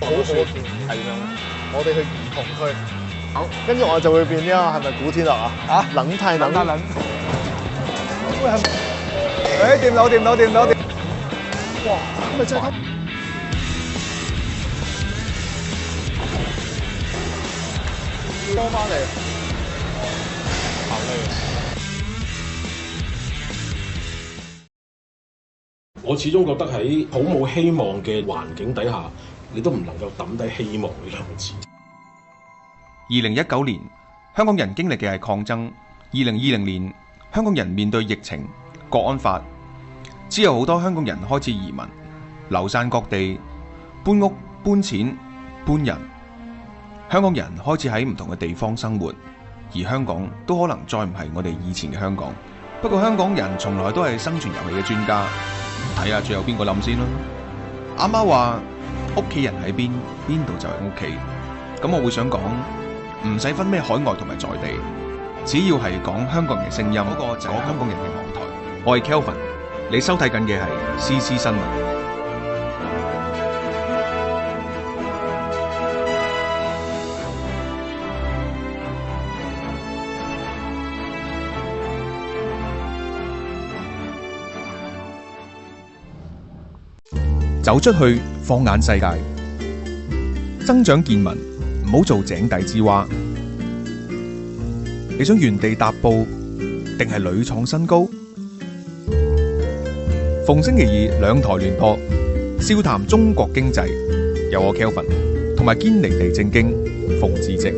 好好見。係點樣？我哋去兒童區，好，跟住我就會變呢個係咪古天樂啊？啊，冷太冷。冷。誒，掂到。哇！咁咪真係多翻嚟。我始終覺得喺好冇希望嘅環境底下，你都唔能夠抌低希望呢兩個字。2019年，香港人經歷嘅係抗爭；2020年，香港人面對疫情、國安法，之後好多香港人開始移民，流散各地，搬屋、搬錢、搬人。香港人開始喺唔同嘅地方生活，而香港都可能再唔係我哋以前嘅香港。不過香港人從來都係生存遊戲嘅專家。睇下最後邊個冧先啦！阿媽話屋企人喺邊，邊度就係屋企。咁我會想講，唔使分咩海外同埋在地，只要係講香港人嘅聲音，嗰個就係香港人嘅網台。我係 Kelvin，你收睇緊嘅係 CC 新聞。走出去，放眼世界，增長見聞，唔好做井底之蛙。你想原地踏步，定係屢創新高？逢星期二兩台聯播，笑談中國經濟，有我 Kelvin 同埋堅尼地正經馮志正。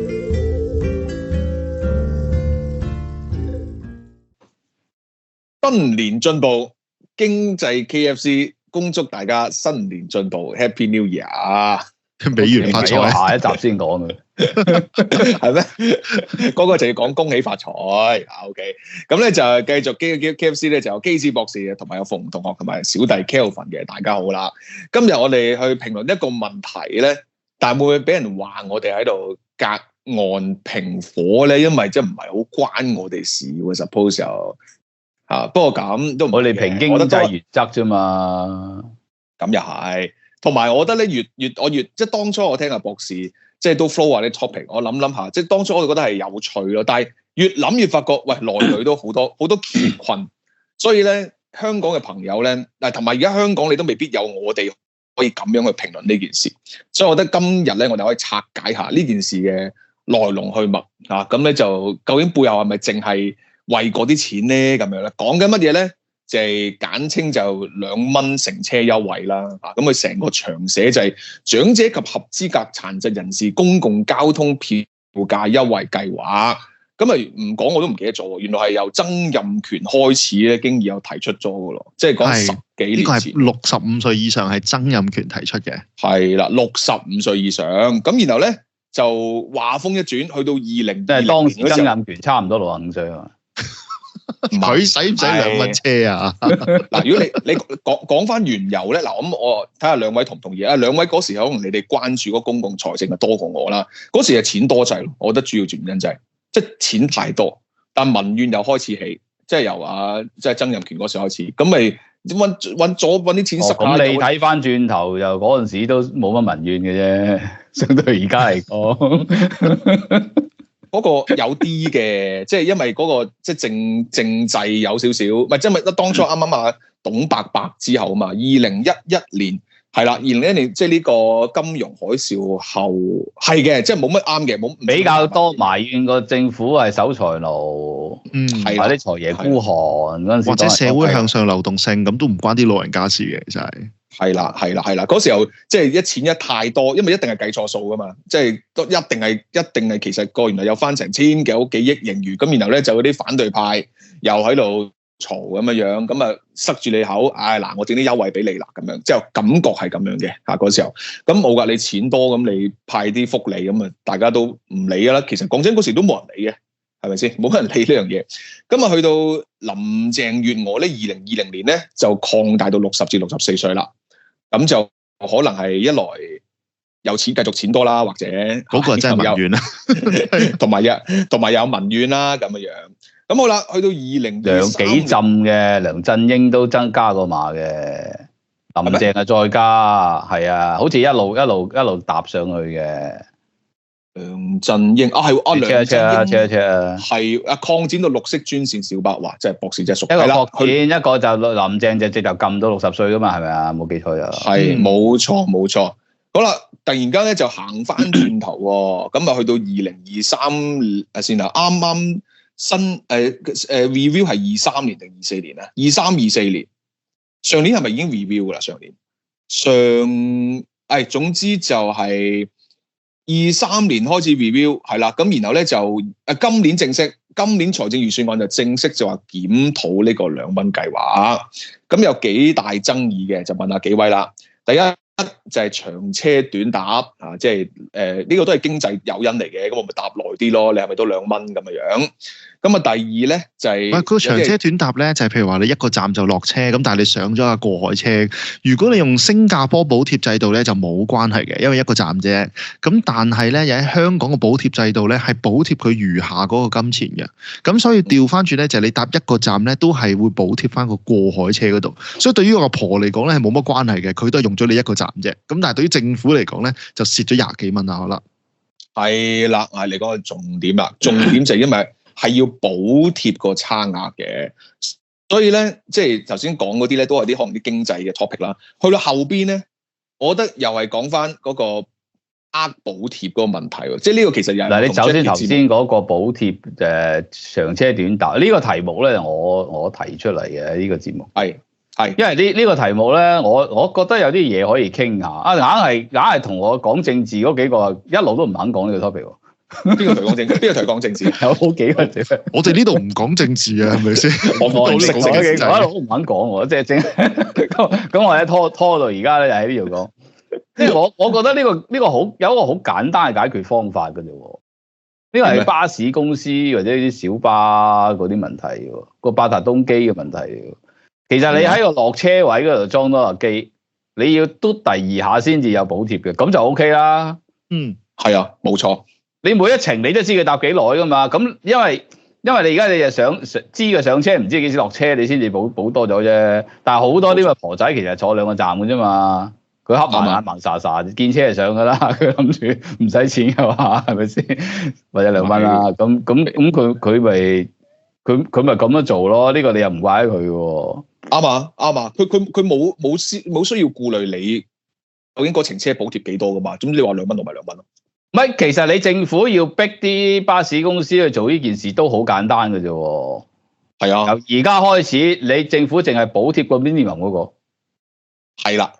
新年進步，經濟 KFC。恭祝大家新年進步 ，Happy New Year！ 美元發財，下一集先講嘅，係咩？嗰個就要講恭喜發財。OK， 咁咧就繼續 KFC 咧就有基斯博士同埋有馮同學同埋小弟 Kelvin 嘅，大家好啦。今日我哋去評論一個問題咧，但係會唔會俾人話我哋喺度隔岸平火咧？因為即係唔係好關我哋事喎 ，suppose 又。不過咁都唔，我哋評經濟原則啫嘛。咁又係，同埋我覺得咧，越即係當初我聽阿博士即係都 flow 話啲 topic， 我諗下，即係當初我哋覺得係有趣咯。但係越諗越發覺，喂，內裏都好多乾坤，所以咧香港嘅朋友咧，嗱同埋而家香港你都未必有我哋可以咁樣去評論呢件事，所以我覺得今日咧我哋可以拆解下呢件事嘅來龍去脈啊。咁咧就究竟背後係咪淨係為嗰啲錢咧咁樣咧，講緊乜嘢咧？就係簡稱就2蚊乘車優惠啦。咁佢成個長寫就係長者及合資格殘疾人士公共交通票價優惠計劃。咁啊唔講我都唔記得咗，原來係由曾蔭權開始咧，經已有提出咗噶咯，即係講10幾年前。呢個係65歲以上係曾蔭權提出嘅。係啦，65歲以上。咁然後咧就話風一轉，去到2020年，即係當時曾蔭權差唔多65歲啊。佢使唔使2蚊車啊？嗱，如果你講翻緣由咧，嗱，咁我睇下兩位同唔同意啊？兩位嗰時可能你哋關注嗰公共財政係多過我啦。嗰時係錢多滯咯，我覺得主要原因就係即係錢太多，但民怨又開始起，即係由即係曾蔭權嗰時開始，咁咪揾啲錢塞。咁你睇翻轉頭，又嗰陣時都冇乜民怨嘅啫，相對而家嚟講。嗰個有啲嘅，即係因為嗰個即係政制有少少，唔係即係當初啱啱董伯伯之後啊嘛，2011年係啦，2011年即係呢個金融海嘯後係嘅，即係冇乜啱嘅，冇比較多埋怨個政府係守財奴，係或者財爺孤寒嗰陣時，或者社會向上流動性咁都唔關啲老人家事嘅，其實係。係啦，嗰時候即係錢一太多，因為一定係計錯數噶嘛，即係都一定係其實個原來有翻成千幾億盈餘，咁然後咧就嗰啲反對派又喺度嘈咁樣，咁啊塞住你口，嗱我整啲優惠俾你啦，咁樣，即係感覺係咁樣嘅嗰時候，咁冇噶，你錢多咁你派啲福利咁啊，大家都唔理噶啦。其實講真嗰時都冇人理嘅，係咪先？冇人理呢樣嘢。咁啊去到林鄭月娥咧，2020年咧就擴大到60至64歲啦。咁就可能係一來有錢繼續錢多啦，或者嗰個真係民怨啦，同埋有民怨啦咁樣。咁好啦，去到2023兩幾浸嘅梁振英都增加過碼嘅，林鄭啊再加，係啊，好似一路搭上去嘅。梁振英啊，係啊，梁振英啊，係啊，擴展到綠色專線小巴，哇！即係博士真係熟。一個擴展，一個就林鄭就直頭撳到60歲噶嘛，係咪啊？冇記錯就係冇錯。好啦，突然間咧就行翻轉頭喎，咁啊去到2023先啦，啱啱新review 係23年定24年啊？23、24年，上年係咪已經 review 噶啦？總之就係23年開始 review 係啦，咁然後咧就今年財政預算案就正式就話檢討呢個2蚊計劃，咁有幾大爭議嘅，就問下幾位啦。第一就係長車短搭啊，即係呢個都係經濟誘因嚟嘅，咁我咪搭耐啲咯，你係咪都2蚊咁嘅樣？咁啊，第二咧就係佢長車短搭咧，就係譬如話你一個站就落車，咁但係你上咗架過海車，如果你用新加坡補貼制度咧，就冇關係嘅，因為一個站啫。咁但係咧，喺香港嘅補貼制度咧，係補貼佢餘下嗰個金錢嘅。咁所以調翻轉咧，就係你搭一個站咧，都係會補貼翻個過海車嗰度。所以對於我阿婆嚟講咧，係冇乜關係嘅，佢都係用咗你一個站啫。咁但係對於政府嚟講咧，就蝕咗20幾蚊啊，可能係啦，係你講嘅重點啦。重點就係因為係要補貼個差額嘅，所以咧即係頭先講嗰啲咧都係啲可能啲經濟嘅 topic 啦。去到後邊咧，我覺得又係講翻嗰個補貼嗰個問題喎。即係呢個其實又係嗱，你首先頭先嗰個補貼長車短搭呢個題目咧，我提出嚟嘅呢個節目係，因為呢個題目咧，我覺得有啲嘢可以傾下啊，硬係同我講政治嗰幾個一路都唔肯講呢個 topic 喎。邊個同佢講政治？邊個同佢講政治？有好幾個啫。我哋呢度唔講政治啊，係咪先？我唔識講幾個，一路都唔肯講喎，即係正咁我一拖到而家咧，就喺呢度講。即係我覺得呢個好有一個好簡單嘅解決方法嘅啫喎。呢個係巴士公司或者啲小巴嗰啲問題喎，個八達通機嘅問題喎。其實你喺個落車位嗰度裝多個機，你要嘟第2下先至有補貼嘅，咁就 OK 啦。係啊，冇錯。你每一程你都知佢搭幾耐噶嘛？咁因為你而家你就知佢上車，唔知幾時落車，你先至補多咗啫。但係好多啲個婆仔其實坐2個站嘅啫嘛，佢瞌埋眼盲沙沙，見車就上噶啦，佢諗住唔使錢嘅嘛，係咪先？或者2蚊啦，咁佢咪咁樣做咯？呢個你又唔怪得佢喎。啱啊，佢冇需要顧慮你究竟嗰程車補貼幾多噶嘛？咁你話2蚊同埋2蚊咯。唔係，其實你政府要逼啲巴士公司去做呢件事都好簡單嘅啫。係啊，由而家開始，你政府淨係補貼個 minimum 嗰個，係啦，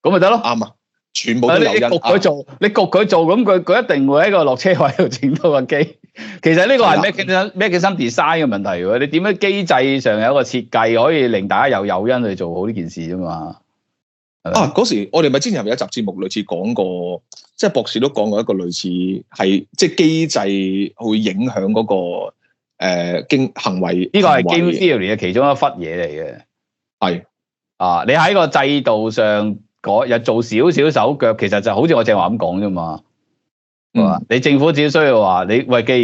咁咪得咯。啱啊，全部都有因。你焗佢做，咁佢一定會喺個落車位度整到個機。其實呢個係 mechanism design 嘅問題喎。你點樣機制上有一個設計可以令大家有誘因去做好呢件事啫嘛？嗰時我哋咪之前有一集節目類似講過，即係博士都講過一個類似係即係機制會影響嗰個經行為。呢個係 game theory 嘅其中一忽嘢嚟嘅。係你喺個制度上又做少少手腳，其實就好似我正話咁講啫嘛。你政府只需要話你喂，既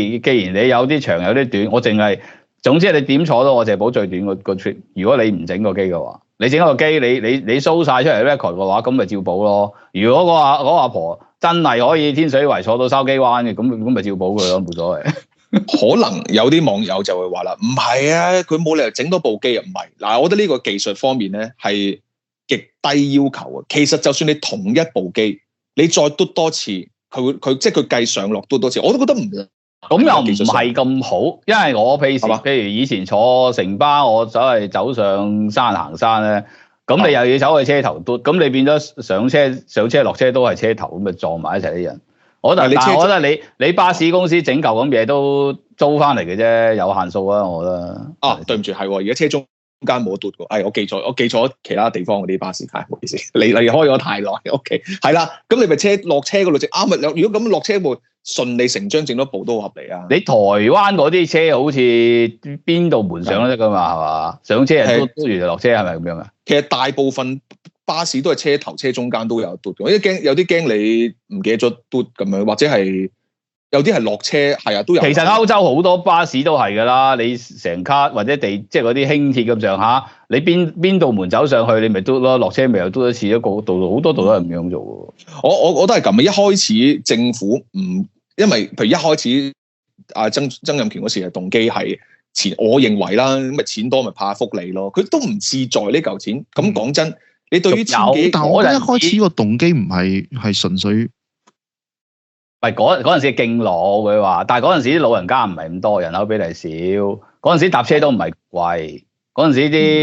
然你有啲長有啲短，我淨係總之你點坐都我淨係補最短個 trip。如果你唔整個機嘅話，你整個機你 show 晒出嚟 record 嘅話，咁咪照補咯。如果嗰個阿婆真係可以天水圍坐到筲箕灣嘅，咁咪照補佢咯，冇所謂。可能有啲網友就會話啦，唔係啊，佢冇理由整多部機啊，唔係。嗱，我覺得呢個技術方面咧係極低要求啊。其實就算你同一部機，你再嘟多次，佢即係佢計上落嘟多次，我都覺得唔咁又唔係咁好，因為我譬如以前坐城巴，我走上山行山咧，咁你又要走去車頭嘟，咁你變咗上車落車都係車頭，咁咪撞埋一齊啲人。但係我覺得你巴士公司整嚿咁嘢都租翻嚟嘅啫，有限數啊，我覺得。對唔住，係而家車中間冇得嘟嘅，我記錯其他地方嗰啲巴士卡，唔好意思，你開咗太耐，OK，係啦，咁你咪落車嗰度整啱咪？如果咁落車會順理成章整多部都好合理啊。你台灣嗰啲車好似邊度門上都得噶嘛，係嘛？上車人嘟完就落車，係咪咁樣啊？其實大部分巴士都係車頭車中間都有嘟嘅，有啲驚你唔記得咗嘟咁樣，或者係有啲係落車，係啊都有。其實歐洲好多巴士都係㗎啦，你成卡或者即係嗰啲輕鐵咁上下，你邊度門走上去，你咪嘟咯，落車咪又嘟一次，一個道好多度都係咁樣做喎。我都係咁嘅，一開始政府唔，因為譬如一開始曾蔭權嗰時嘅動機係錢，我認為啦，咁咪錢多咪怕福利咯，佢都唔志在呢嚿錢。咁講真，你對於千幾，但我覺得一開始個動機唔係純粹。唔係嗰陣時敬老佢話，但係嗰陣時啲老人家唔係咁多，人口比例少，嗰陣時搭車都唔係貴，嗰陣時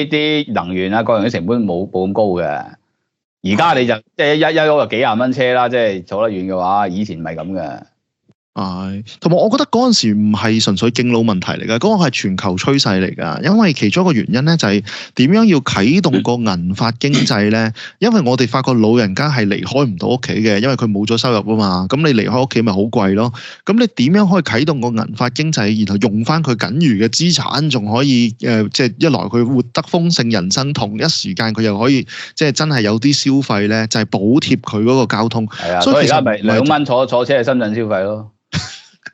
啲能源啊各樣啲成本冇咁高嘅。而家你就即係一嗰個幾廿蚊車啦，即係坐得遠嘅話，以前唔係咁嘅。係，同埋我覺得嗰陣時唔係純粹敬老問題嚟㗎，嗰個係全球趨勢嚟㗎。因為其中一個原因咧就係點樣要啟動個銀髮經濟咧？因為我哋發覺老人家係離開唔到屋企嘅，因為佢冇咗收入啊嘛。咁你離開屋企咪好貴咯。咁你點樣可以啟動個銀髮經濟，然後用翻佢僅餘嘅資產，仲可以即係一來佢活得豐盛人生，同一時間佢又可以即係真係有啲消費咧，就係補貼佢嗰個交通。係啊，所以而家咪2蚊坐車去深圳消費咯。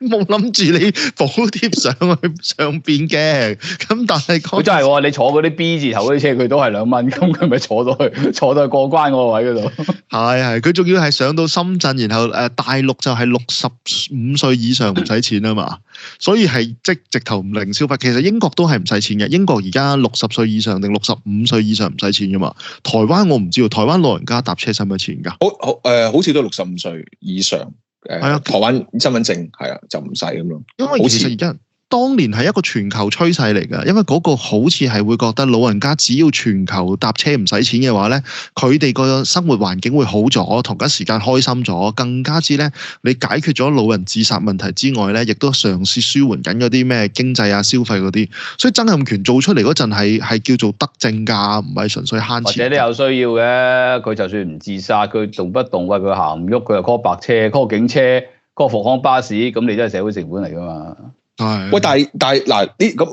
冇諗住你補貼上邊嘅，咁但係佢真係喎，你坐嗰啲 B 字頭嗰啲車，佢都係2蚊，咁佢咪坐到去過關嗰個位嗰度。係，佢仲要係上到深圳，然後大陸就係65歲以上唔使錢啊嘛，所以係即直頭唔零消費。其實英國都係唔使錢嘅，英國而家60歲以上定65歲以上唔使錢噶嘛。台灣我唔知喎，台灣老人家搭車使唔使錢㗎？好似都65歲以上。係啊，台灣身份證係啊，就唔使咁咯。因為其實而家當年係一個全球趨勢嚟㗎，因為嗰個好似係會覺得老人家只要全球搭車唔使錢嘅話咧，佢哋個生活環境會好咗，同一時間開心咗，更加之咧，你解決咗老人自殺問題之外咧，亦都嘗試舒緩緊嗰啲咩經濟啊、消費嗰啲。所以曾蔭權做出嚟嗰陣係叫做德政㗎，唔係純粹慳錢。或者你有需要嘅，佢就算唔自殺，佢動不動話佢行唔喐，佢又 call 白車、call 警車、call 復康巴士，咁你都係社會成本嚟㗎嘛。喂，但係嗱，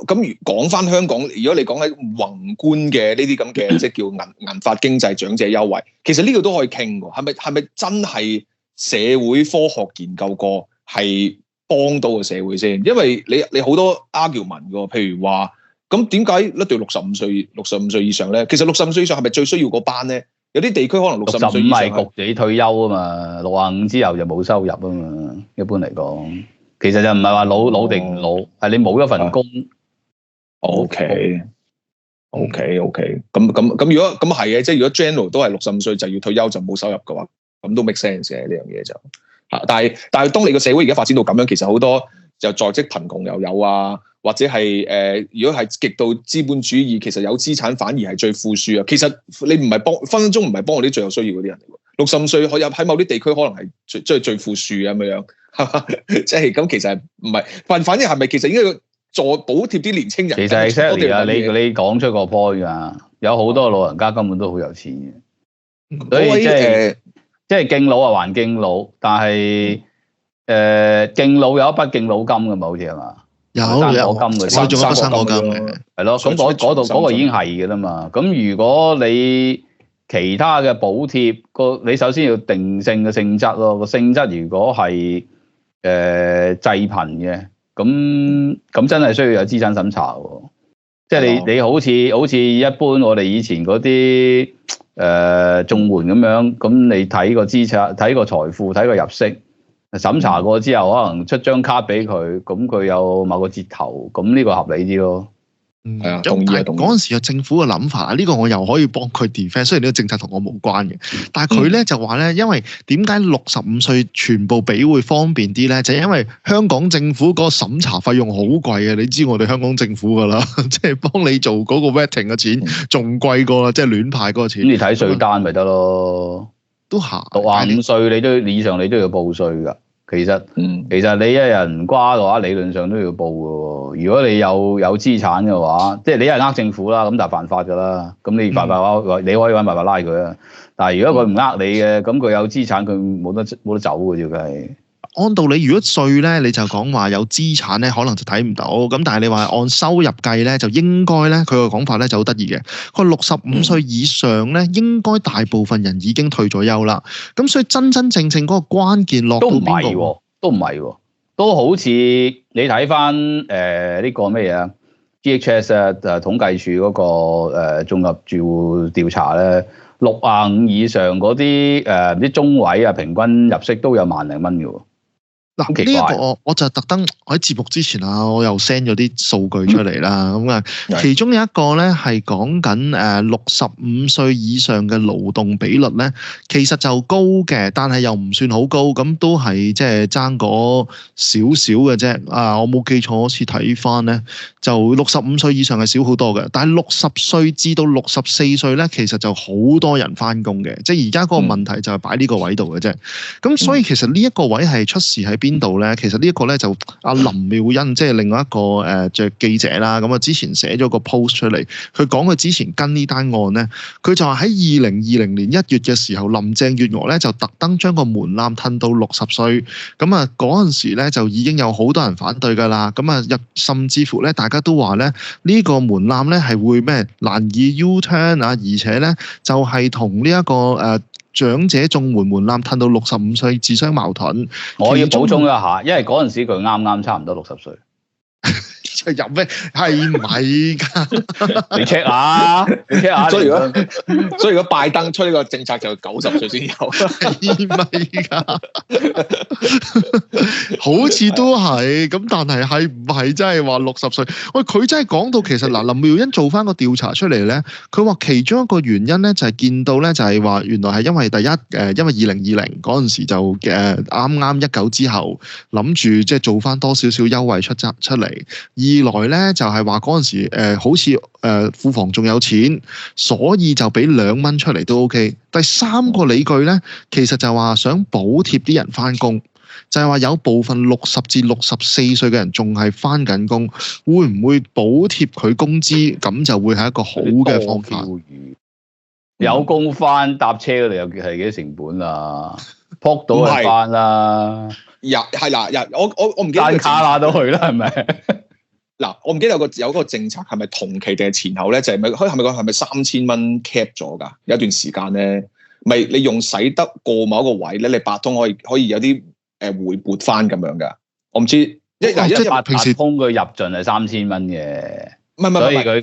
咁講翻香港，如果你講喺宏觀嘅呢啲咁嘅，即係叫銀髮經濟、長者優惠，其實呢個都可以傾喎。係咪真係社會科學研究過係幫到個社會先？因為你好多 argument 㗎，譬如話，咁點解一定要65歲以上咧？其實65歲以上係咪最需要嗰班咧？有啲地區可能65歲以上係焗自己退休啊嘛，65之後就冇收入啊嘛，一般嚟講。其實就唔係話老定唔老，係你冇一份工。OK。咁如果咁係嘅，即係如果 general 都係65歲就要退休就冇收入嘅話，咁都 make sense 嘅呢樣嘢就嚇。但係當你個社會而家發展到咁樣，其實好多就在職貧窮又有啊，或者係如果係極度資本主義，其實有資產反而係最富庶啊。其實你唔係分分鐘唔係幫我啲最有需要嗰啲人嚟喎。65歲可以喺某啲地區可能係最富庶咁樣。即係咁，其實唔係，反正係咪其實應該要補貼啲年青人？其實 exactly 啊，你講出個 point 啊，有好多老人家根本都好有錢嘅，所以即係敬老啊還敬老，但係敬老有一筆敬老金㗎嘛，好似係嘛？有金嗰啲，仲有筆生果金嘅，係咯。咁嗰個已經係嘅啦嘛。咁如果你其他嘅補貼你首先要定性嘅性質咯。個性質如果係濟貧嘅，咁真係需要有資產審查喎。即係你好似一般我哋以前嗰啲綜援咁樣，咁你睇個資產、睇個財富、睇個入息，審查過之後，可能出張卡俾佢，咁佢有某個折頭，咁呢個合理啲咯。係啊，同意啊，同意。嗰陣時有政府嘅諗法，呢個我又可以幫佢 defend。雖然呢個政策同我無關嘅，但係佢咧就話咧，因為點解65歲全部俾會方便啲咧？就係因為香港政府嗰個審查費用好貴啊！你知我哋香港政府噶啦，即係幫你做嗰個 vetting 嘅錢仲貴過即係亂派嗰個錢。咁你睇稅單咪得咯？都係65歲你以上你都要報稅㗎。其實你一人瓜嘅話，理論上都要報嘅喎。如果你有資產嘅話，即係你一人呃政府啦，咁就犯法㗎啦。咁你犯法嘅話，你可以揾辦法拉佢啊。但係如果佢唔呃你嘅，咁佢有資產，佢冇得走嘅，照計。按道理，如果稅咧，你就講話有資產咧，可能就睇唔到。咁但係你話按收入計咧，就應該咧，佢個講法咧就好得意嘅。佢65歲以上咧，應該大部分人已經退咗休啦。咁所以真正嗰個關鍵落到邊個？都唔係喎，都好似你睇翻呢個咩嘢啊 GHS 啊統計處嗰個綜合住戶調查咧，65以上嗰啲啲中位啊，平均入息都有萬零蚊嘅喎。嗱，呢一個我就特登喺節目之前啊，我又 send 咗啲數據出嚟啦。咁啊，其中有一個咧係講緊65歲以上嘅勞動比率咧，其實就高嘅，但係又唔算好高，咁都係即係爭嗰少少嘅啫。啊，我冇記錯，好似睇翻咧，就65歲以上係少好多嘅，但係60歲至到64歲咧，其實就好多人翻工嘅，即係而家嗰個問題就係擺呢個位度嘅啫。咁所以其實呢一個位係出事喺邊度咧？其實呢一個咧就阿林妙恩，即係另外一個記者啦。咁啊，之前寫咗個 post 出嚟，佢講佢之前跟呢單案咧，佢就話喺2020年1月嘅時候，林鄭月娥咧就特登將個門檻褪到60歲。咁啊，嗰陣時咧就已經有好多人反對㗎啦。咁啊，甚至乎咧大家都話咧呢個門檻咧係會咩難以 U-turn 啊，而且咧就係同呢一個長者綜援門檻褪到65歲自相矛盾。我要補充一下，因為嗰陣時佢啱啱差唔多60歲。有咩係唔係㗎？你 check 下，你 check 下。所以如果拜登出呢個政策就90歲先有，係咪㗎？好似都係咁，但係唔係真係話60歲？喂，佢真係講到其實嗱，林妙恩做翻個調查出嚟咧，佢話其中一個原因咧就係見到咧就係話原來係因為第一因為2020嗰陣時就啱啱19之後諗住即係做翻多少少優惠出嚟。二來咧就係話嗰陣時好似庫房仲有錢，所以就俾2蚊出嚟都 OK。第三個理據咧，其實就話想補貼啲人翻工，就係話有部分60至64歲嘅人仲係翻緊工，會唔會補貼佢工資？咁就會係一個好嘅方法。有工翻搭車嗰度又係幾多成本啊？撲到係翻啦，係嗱，我唔記得單卡啦都去啦，係咪？嗱，我唔記得有嗰個政策係咪同期定係前後咧？就係咪佢係咪3000蚊 cap 咗㗎？有一段時間咧，咪你用使得過某一個位咧，你八通可以有啲回撥翻咁樣㗎。我唔知一八通佢入盡係3000蚊嘅，唔係，所以佢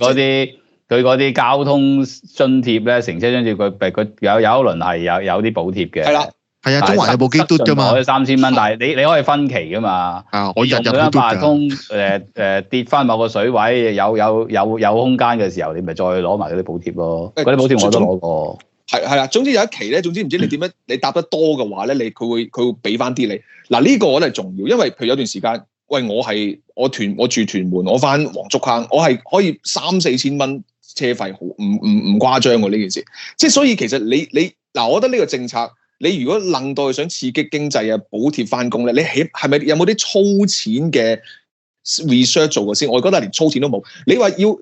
嗰啲交通津貼咧，乘車津貼佢有一輪係有啲補貼嘅。係啦。係啊，中環有部機嘟㗎嘛，3000蚊，但係你可以分期㗎嘛。啊，我日用咗八通跌翻某個水位，有空間嘅時候，你咪再攞埋嗰啲補貼咯。嗰啲補貼我都攞過。係啦，總之有一期咧，總之唔知你點樣，你搭得多嘅話咧，佢會俾翻啲你。嗱，呢個我覺得係重要，因為譬如有段時間，喂，我住屯門，我翻黃竹坑，我係可以3-4千蚊車費，好唔誇張喎呢件事。即係所以其實你嗱，我覺得呢個政策。你如果諗到想刺激經濟啊，補貼翻工咧，你係咪有冇啲粗錢嘅 research 做過先？我覺得連粗錢都冇。你話要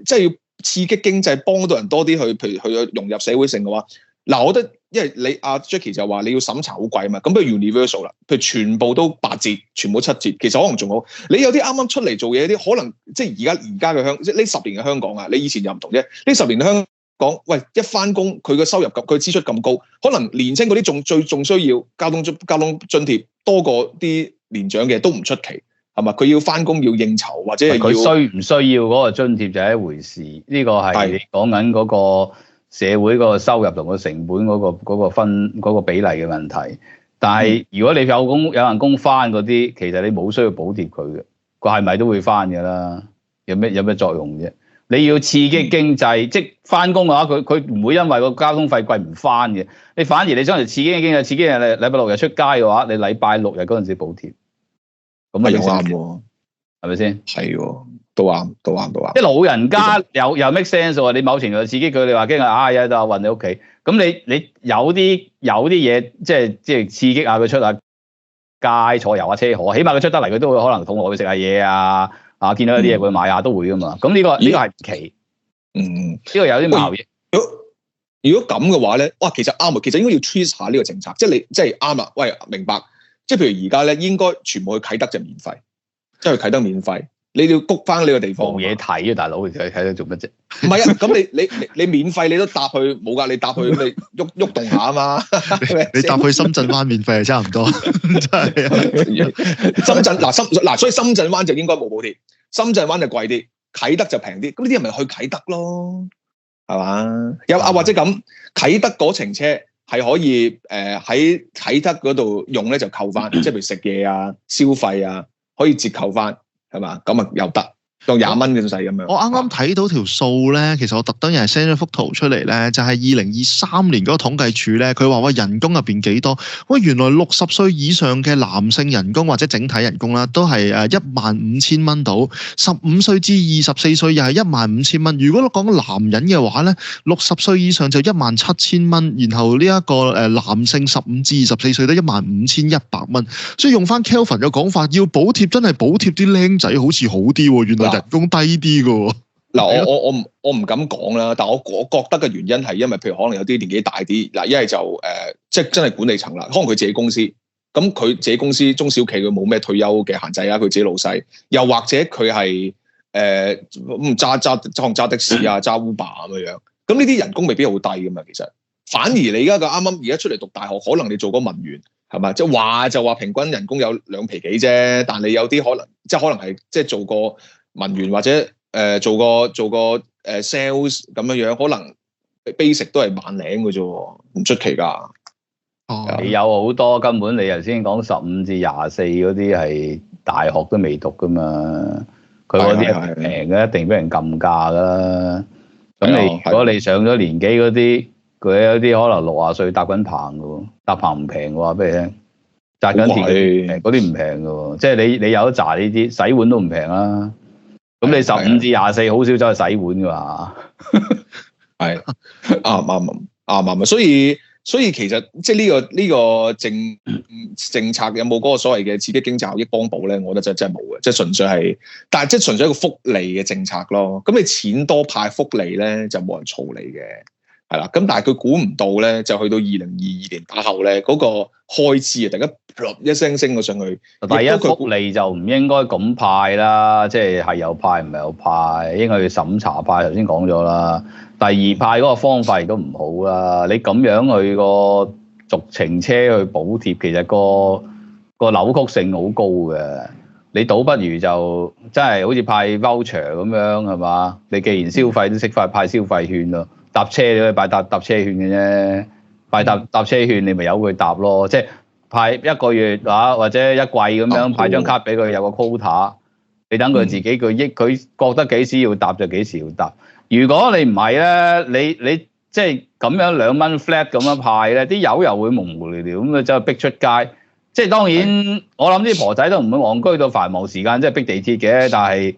刺激經濟，幫到人多啲去，譬如去融入社會性嘅話，嗱，我覺得因為你阿 Jackie 就話你要審查好貴嘛，咁不如 universal 啦，譬如全部都8折，全部7折，其實可能仲好。你有啲啱啱出嚟做嘢啲，可能即係而家嘅即係呢10年嘅香港啊，你以前又唔同啫。呢10年嘅香港。講喂，一翻工佢個收入佢支出咁高，可能年青嗰啲仲需要交通津貼多過啲年長嘅都唔出奇，係嘛？佢要翻工要應酬或者係佢需唔需要嗰個津貼就係一回事，呢個係你講緊嗰個社會嗰個收入同個成本嗰個比例嘅問題。但係如果你有人工翻嗰啲，其實你冇需要補貼佢嘅，佢係咪都會翻㗎啦？有咩作用啫？你要刺激經濟，即係翻工嘅話，佢唔會因為個交通費貴唔翻嘅。你反而你想嚟刺激經濟，刺激人禮拜6日出街嘅話，你禮拜6日嗰陣時補貼，咁咪啱喎，係咪先？係喎，都啱。即係老人家有 make sense 喎。你某程度刺激佢，你話驚有得運你屋企，咁你有啲嘢，即係刺激下佢出下街坐遊下車河，起碼佢出得嚟，佢都會可能肚餓去食下嘢啊。見到一啲嘢會買下都會噶嘛，咁呢個係唔奇，呢個有啲矛盾。如果咁嘅話咧，哇，其實啱啊，其實應該要 treat 下呢個政策，即係啱啦。喂，明白，即係譬如而家咧，應該全部去啟德就免費，即係去啟德免費，你要谷翻呢個地方。冇嘢睇啊，大佬，你睇到做乜啫？唔係啊，咁你免費你都搭去冇㗎，你搭去咁你喐動下啊嘛。你搭去深圳灣免費係差唔多，真係啊！深圳所以深圳灣就應該冇補貼，深圳灣就貴啲，啟德就平啲。咁呢啲人咪去啟德咯，係嘛？或者咁啟德嗰程車係可以喺啟德嗰度用咧就扣翻，即係譬如食嘢啊、消費啊，可以折扣翻，係嘛？咁啊又得。當20蚊咁使咁樣。我啱啱睇到條數咧，其實我特登又係 send 咗幅圖出嚟咧，就係2023年嗰個統計處咧，佢話喂人工入邊幾多？喂，原來60歲以上嘅男性人工或者整體人工啦，都係15000蚊到，15歲至24歲又係15000蚊。如果講男人嘅話咧，60歲以上就17000蚊，然後呢一個男性15至24歲都15100蚊。所以用翻 Kelvin 嘅講法，要補貼真係補貼啲僆仔好似好啲喎，原來人工低啲嘅喎。嗱，我唔敢講啦，但我覺得嘅原因係因為譬如可能有啲年紀大啲，嗱一係就即係真係管理層啦，可能佢自己公司，咁佢自己公司中小企佢冇咩退休嘅限制啊，佢自己老細，又或者佢係揸的士啊，揸 Uber 咁樣，咁呢啲人工未必好低噶嘛，其實反而你而家啱而家出嚟讀大學，可能你做個文員係嘛，即係話平均人工有2皮幾啫，但你有啲可能即係可能係即係做個文員或者做個sales 咁樣，可能 basic 都係10000零嘅啫，唔出奇㗎。你有好多根本你頭先講15至24嗰啲係大學都未讀㗎嘛，佢嗰啲平嘅一定俾人撳價㗎啦。咁你如果你上咗年紀嗰啲，佢有啲可能60歲搭緊棚嘅喎，搭棚唔平嘅話，俾你聽，紮緊鐵嗰啲唔平嘅喎，即係你有得揸呢啲，洗碗都唔平啦。咁你15至24好少走去洗碗㗎嘛？係啱，所以其實即係呢個政策有冇嗰個所謂嘅刺激經濟效益幫補咧？我覺得真係冇嘅，即係純粹係，但係即係純粹一個福利嘅政策咯。咁你錢多派福利咧，就冇人嘈你嘅。係啦，咁但係佢估唔到咧，就去到2022年打後咧，嗰個開支啊，突然間一聲升咗上去。第一，福利就唔應該咁派啦，即係有派唔係有派，應該要審查派。頭先講咗啦。第二，派嗰個方法亦都唔好啦。你咁樣去個續程車去補貼，其實個扭曲性好高嘅。你倒不如就真係好似派 voucher 咁樣係嘛？你既然消費都識派消費券咯。搭車你可以擺搭車券嘅啫，擺搭車券你咪由佢搭咯，即係派1個月或者1季咁樣派張卡俾佢有個 quota， 你等佢自己佢覺得幾時要搭就幾時要搭。如果你唔係咧，你即係咁樣2蚊 flat 咁樣派咧，啲友又會無無聊聊咁就逼出街。即係當然我諗啲婆仔都唔會戇居到繁忙時間即係逼地鐵嘅，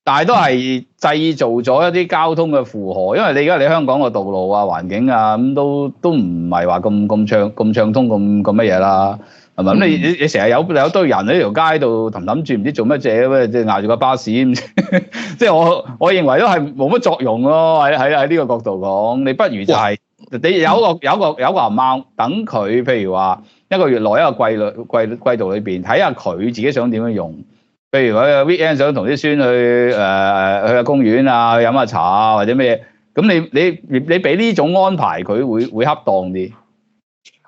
但係都係製造咗一啲交通嘅負荷，因為你而家香港個道路啊、環境啊咁都唔係話咁暢通咁乜嘢啦，係咪？咁你成日有堆人喺條街度氹住唔知做乜嘢，即係捱住個巴士，即係我認為都係冇乜作用咯。喺呢個角度講，你不如就係你有個 amount 等佢，譬如話1個月內一個季度裏邊睇下佢自己想點樣用。譬如佢 weekend 想同啲孫去下公園啊，去飲下茶啊，或者咩嘢，咁你俾呢種安排，佢會恰當啲。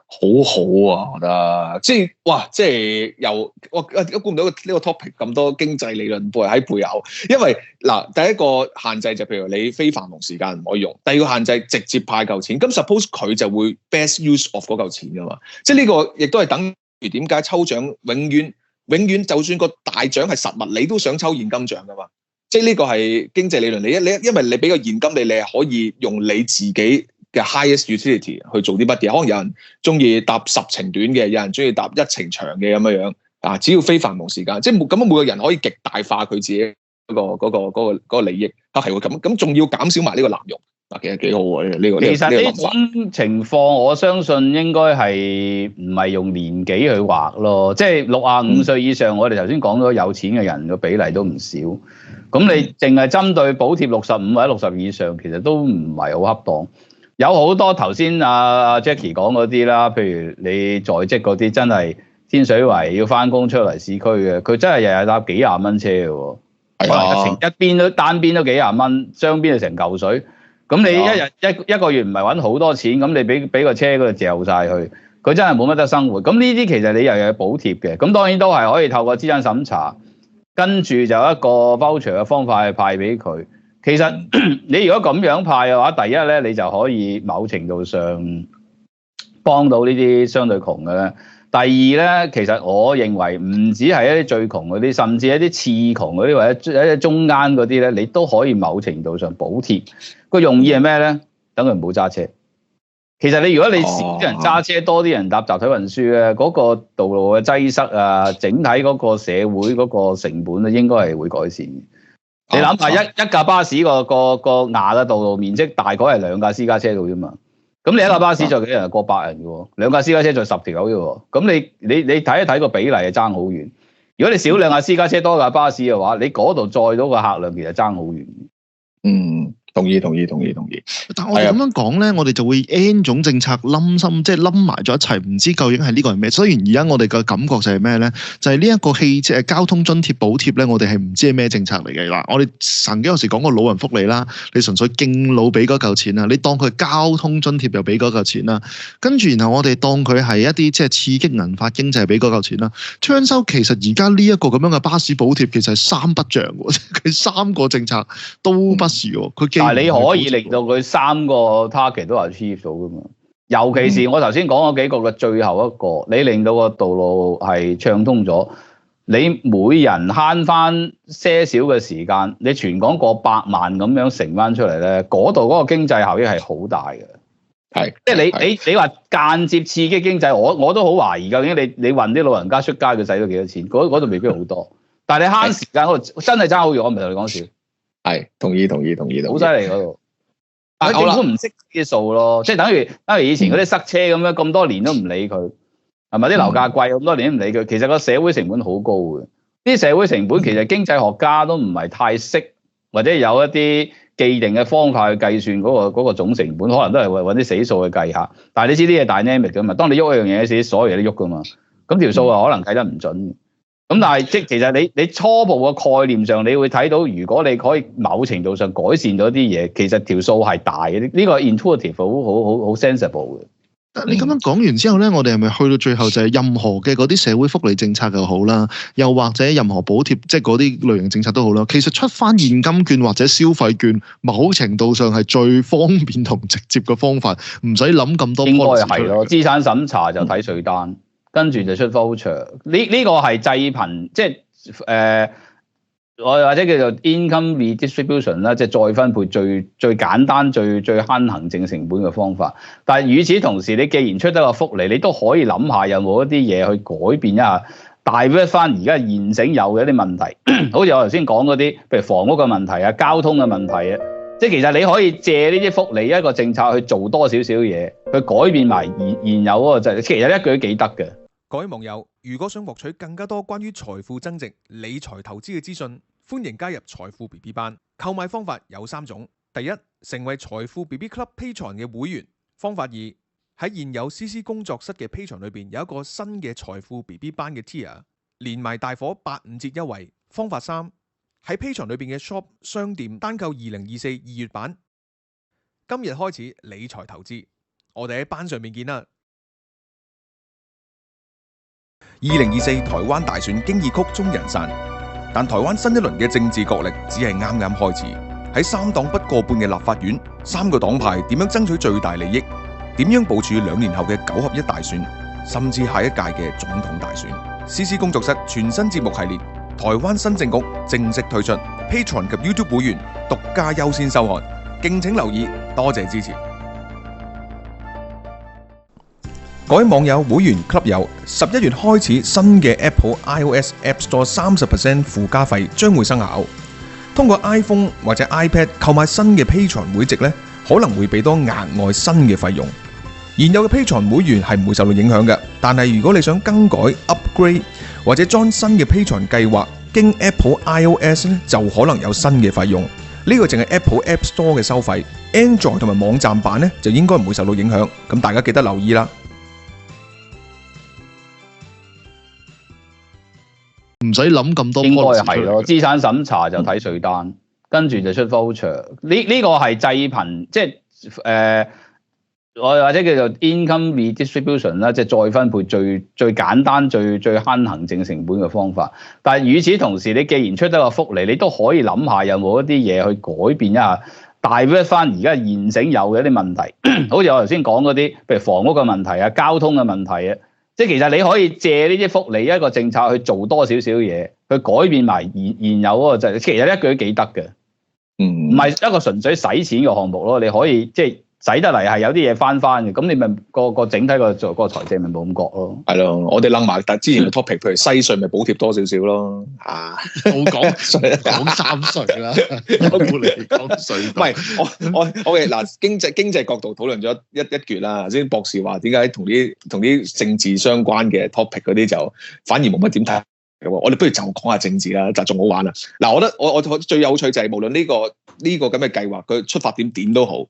好好啊，我覺得即係我估唔到呢個 topic 咁多經濟理論喺背後，因為嗱第一個限制就譬如你非繁忙時間唔可以用，第二個限制直接派嚿錢，咁 suppose 佢就會 best use of 嗰嚿錢㗎嘛，即係呢個亦都係等於點解抽獎永遠就算個大獎係實物，你都想抽現金獎㗎嘛？即係呢個係經濟理論。你因為你俾個現金你係可以用你自己嘅 highest utility 去做啲乜嘢。可能有人中意搭10程短嘅，有人中意搭1程長嘅咁樣啊。只要非繁忙時間，即係咁每個人可以極大化佢自己嗰個利益啊，係喎咁仲要減少埋呢個濫用。其實幾好喎呢個。其實呢種情況，我相信應該係唔係用年紀去劃咯，即係65歲以上，我哋頭先講咗有錢嘅人嘅比例都唔少。咁你淨係針對補貼65或者60以上，其實都唔係好恰當。有好多頭先阿 Jackie 講嗰啲啦，譬如你在職嗰啲真係天水圍要翻工出嚟市區嘅，佢真係日日搭幾廿蚊車嘅喎。可能一邊單邊都幾廿蚊，雙邊就成嚿水。咁你一日一個月唔係揾好多錢，咁你俾個車嗰度嚼晒佢，佢真係冇乜得生活。咁呢啲其實你又有補貼嘅，咁當然都係可以透過資產審查，跟住就一個 voucher 嘅方法去派俾佢。其實你如果咁樣派嘅話，第一咧你就可以某程度上幫到呢啲相對窮嘅咧。第二咧，其實我認為唔止係一啲最窮嗰啲，甚至一啲次窮嗰啲或者一啲中間嗰啲咧，你都可以某程度上補貼。個用意係咩咧？等佢唔好揸車。其實你如果你少啲人揸車，多啲人搭集體運輸咧，嗰個道路嘅擠塞啊，整體嗰個社會嗰個成本咧，應該係會改善嘅。你諗下一架巴士個牙嘅道路面積大概係2架私家車度啫嘛。咁你一架巴士就幾人？過百人嘅喎，2架私家車就10條友嘅喎。咁你睇一睇個比例係爭好遠。如果你少2架私家車多架巴士嘅話，你嗰度載到個客量其實爭好遠。同意。但我哋咁樣講咧，我哋就會 N 種政策冧心，即係冧埋咗一齊，唔知究竟係呢個係咩。雖然而家我哋嘅感覺就係咩咧，就係呢一個汽車交通津貼補貼咧，我哋係唔知係咩政策嚟嘅嗱。我哋曾經有時講過老人福利啦，你純粹敬老俾嗰嚿錢啊，你當佢交通津貼又俾嗰嚿錢啦，跟住然後我哋當佢係一啲即係刺激銀發經濟俾嗰嚿錢啦。昌修其實而家呢一個咁樣嘅巴士補貼其實係3不像喎，佢3個政策都不是喎，佢但係你可以令到佢3個 target 都係 achieve 到噶嘛？尤其是我頭先講嗰幾個嘅最後一個，你令到個道路係暢通咗，你每人慳翻些少嘅時間，你全港過百萬咁樣乘翻出嚟咧，嗰度嗰個經濟效益係好大嘅。係，即係你話間接刺激經濟，我都好懷疑究竟你運啲老人家出街佢使咗幾多錢？嗰度未必好多，但係你慳時間嗰度真係爭好遠，我唔係同你講笑。係，同意，好犀利嗰度。但係政府唔識啲數咯，即係等於以前嗰啲塞車咁樣，咁多年都唔理佢，係咪啲樓價貴咁多年都唔理佢？其實個社會成本好高嘅，啲社會成本其實經濟學家都唔係太識，或者有一啲既定嘅方法去計算嗰個總成本，可能都係揾啲死數去計下。但係你知啲嘢 dynamic 㗎嘛，當你喐一樣嘢時，所有嘢都喐㗎嘛，咁條數啊可能計得唔準。咁但係其實你初步嘅概念上，你會睇到，如果你可以某程度上改善咗啲嘢，其實條數係大嘅。呢個 intuitive 好 sensible 嘅。你咁樣講完之後咧，我哋係咪去到最後就係任何嘅嗰啲社會福利政策又好啦，又或者任何補貼，即係嗰啲類型政策都好啦，其實出翻現金券或者消費券，某程度上係最方便同直接嘅方法，唔使諗咁多。應該係咯，資產審查就睇稅單。跟住就出 voucher，呢個係濟貧，即係或者叫做 income redistribution 啦，即係再分配最簡單、最慳行政成本嘅方法。但係與此同時，你既然出得個福利，你都可以諗下有冇一啲嘢去改變一下，大約翻而家現成有嘅一啲問題，好似我頭先講嗰啲，譬如房屋嘅問題啊、交通嘅問題啊。即係其實你可以借呢啲福利一個政策去做多少少嘢，去改變埋現有嗰個制度，其實一句都幾得嘅。各位網友，如果想獲取更加多關於財富增值、理財投資嘅資訊，歡迎加入財富 BB 班。購買方法有3種：第一，成為財富 BB Club Patreon 嘅會員；方法2，喺現有 CC 工作室嘅 Patreon 裏邊有一個新嘅財富 BB 班嘅 Tier， 連埋大伙85折優惠。方法3，喺 Patreon 裏邊嘅 Shop 商店單購2024 2月版。今日開始理財投資，我哋喺班上面見啦。2024台灣大選經已曲終人散，但台灣新一輪嘅政治角力只係啱啱開始。喺3黨不過半嘅立法院，3個黨派點樣爭取最大利益？點樣部署2年後嘅9合1大選，甚至下一屆嘅總統大選？CC 工作室全新節目系列《台灣新政局》正式推出 ，Patreon 及 YouTube 會員獨家優先收看，敬請留意，多謝支持。各位網友、會員、club 友，11月開始新嘅 Apple iOS App Store 30% 附加費將會生效。通過 iPhone 或者 iPad 購買新嘅 Patreon 會籍呢，可能會俾多額外新嘅費用。現有嘅 Patreon 會員係唔會受到影響嘅，但係如果你想更改 upgrade 或者裝新嘅 Patreon 計劃，經 Apple iOS 呢就可能有新嘅費用。呢個淨係 Apple App Store 嘅收費 ，Android 同埋網站版呢就應該唔會受到影響。咁大家記得留意啦。唔使諗咁多。應該係咯，資產審查就睇稅單，跟住就出 voucher。呢個係濟貧，即係我或者叫做 income redistribution 啦，即係再分配最簡單、最慳行政成本嘅方法。但係與此同時，你既然出得個福利，你都可以諗下有冇一啲嘢去改變一下，divert翻而家現成有嘅一啲問題。好似我頭先講嗰啲，譬如房屋嘅問題啊、交通嘅問題啊，即係其實你可以借呢啲福利一個政策去做多少少嘢，去改變埋現有嗰個制度。其實一句都幾得嘅，唔係一個純粹使錢嘅項目咯。你可以即係。使得嚟係有啲嘢翻嘅，咁你咪個整體個財政咪冇咁覺咯。係咯，我哋諗埋，但之前嘅 topic，譬如西隧咪補貼多少少咯。冇講三隧啦，有冇嚟講隧？唔係我嘅嗱經濟角度討論咗一橛啦。先博士話點解同啲政治相關嘅 topic 嗰啲就反而冇乜點睇？我哋不如就講下政治啦，就仲好玩啦。嗱，我覺得我最有趣就係無論呢個咁嘅計劃，佢出發點都好。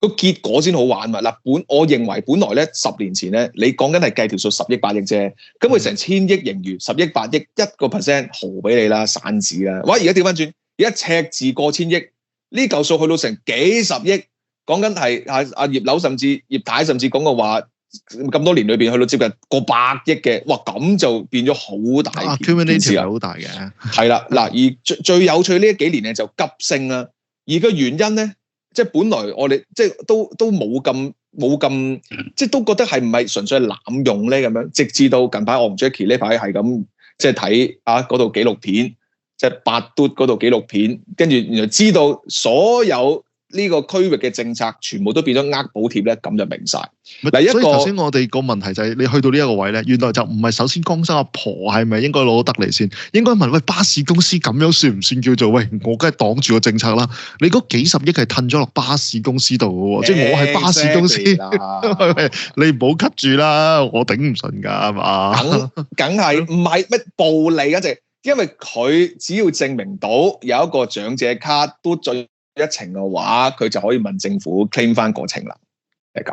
個結果先好玩嘛。嗱，我認為本來咧10年前咧，你講緊係計條數10億8億啫，咁佢成1000億盈餘，10億8億1%豪俾你啦，散紙啦。哇！而家調翻轉，而家赤字過千億，呢嚿數去到成幾十億，講緊係阿葉劉甚至葉太甚至講過話，咁多年裏邊去到接近過百億嘅，哇！咁就變咗好大件事啦，好大嘅。係啦，嗱，而最有趣呢幾年咧就急升啦，而個原因咧。即係本來我哋即係都冇咁，即係都覺得係唔係純粹係濫用咧咁樣，直至到近排我同 Jackie 呢排係咁即係睇嗰度紀錄片，即係八嘟嗰度紀錄片，跟住原來知道所有呢個區域嘅政策全部都變咗補貼咧，咁就明晒。嗱，所以頭先我哋個問題就係你去到呢一個位咧，原來就唔係首先江生阿婆係咪應該攞得嚟先，應該問喂巴士公司咁樣算唔算叫做喂我梗係擋住個政策啦？你嗰幾十億係褪咗落巴士公司度嘅喎，即係我係巴士公司，你唔好 cut 住啦，我頂唔順㗎係嘛？梗係唔係乜暴利啊？因為佢只要證明到有一個長者卡都進一程嘅話，佢就可以問政府 claim 翻過程啦。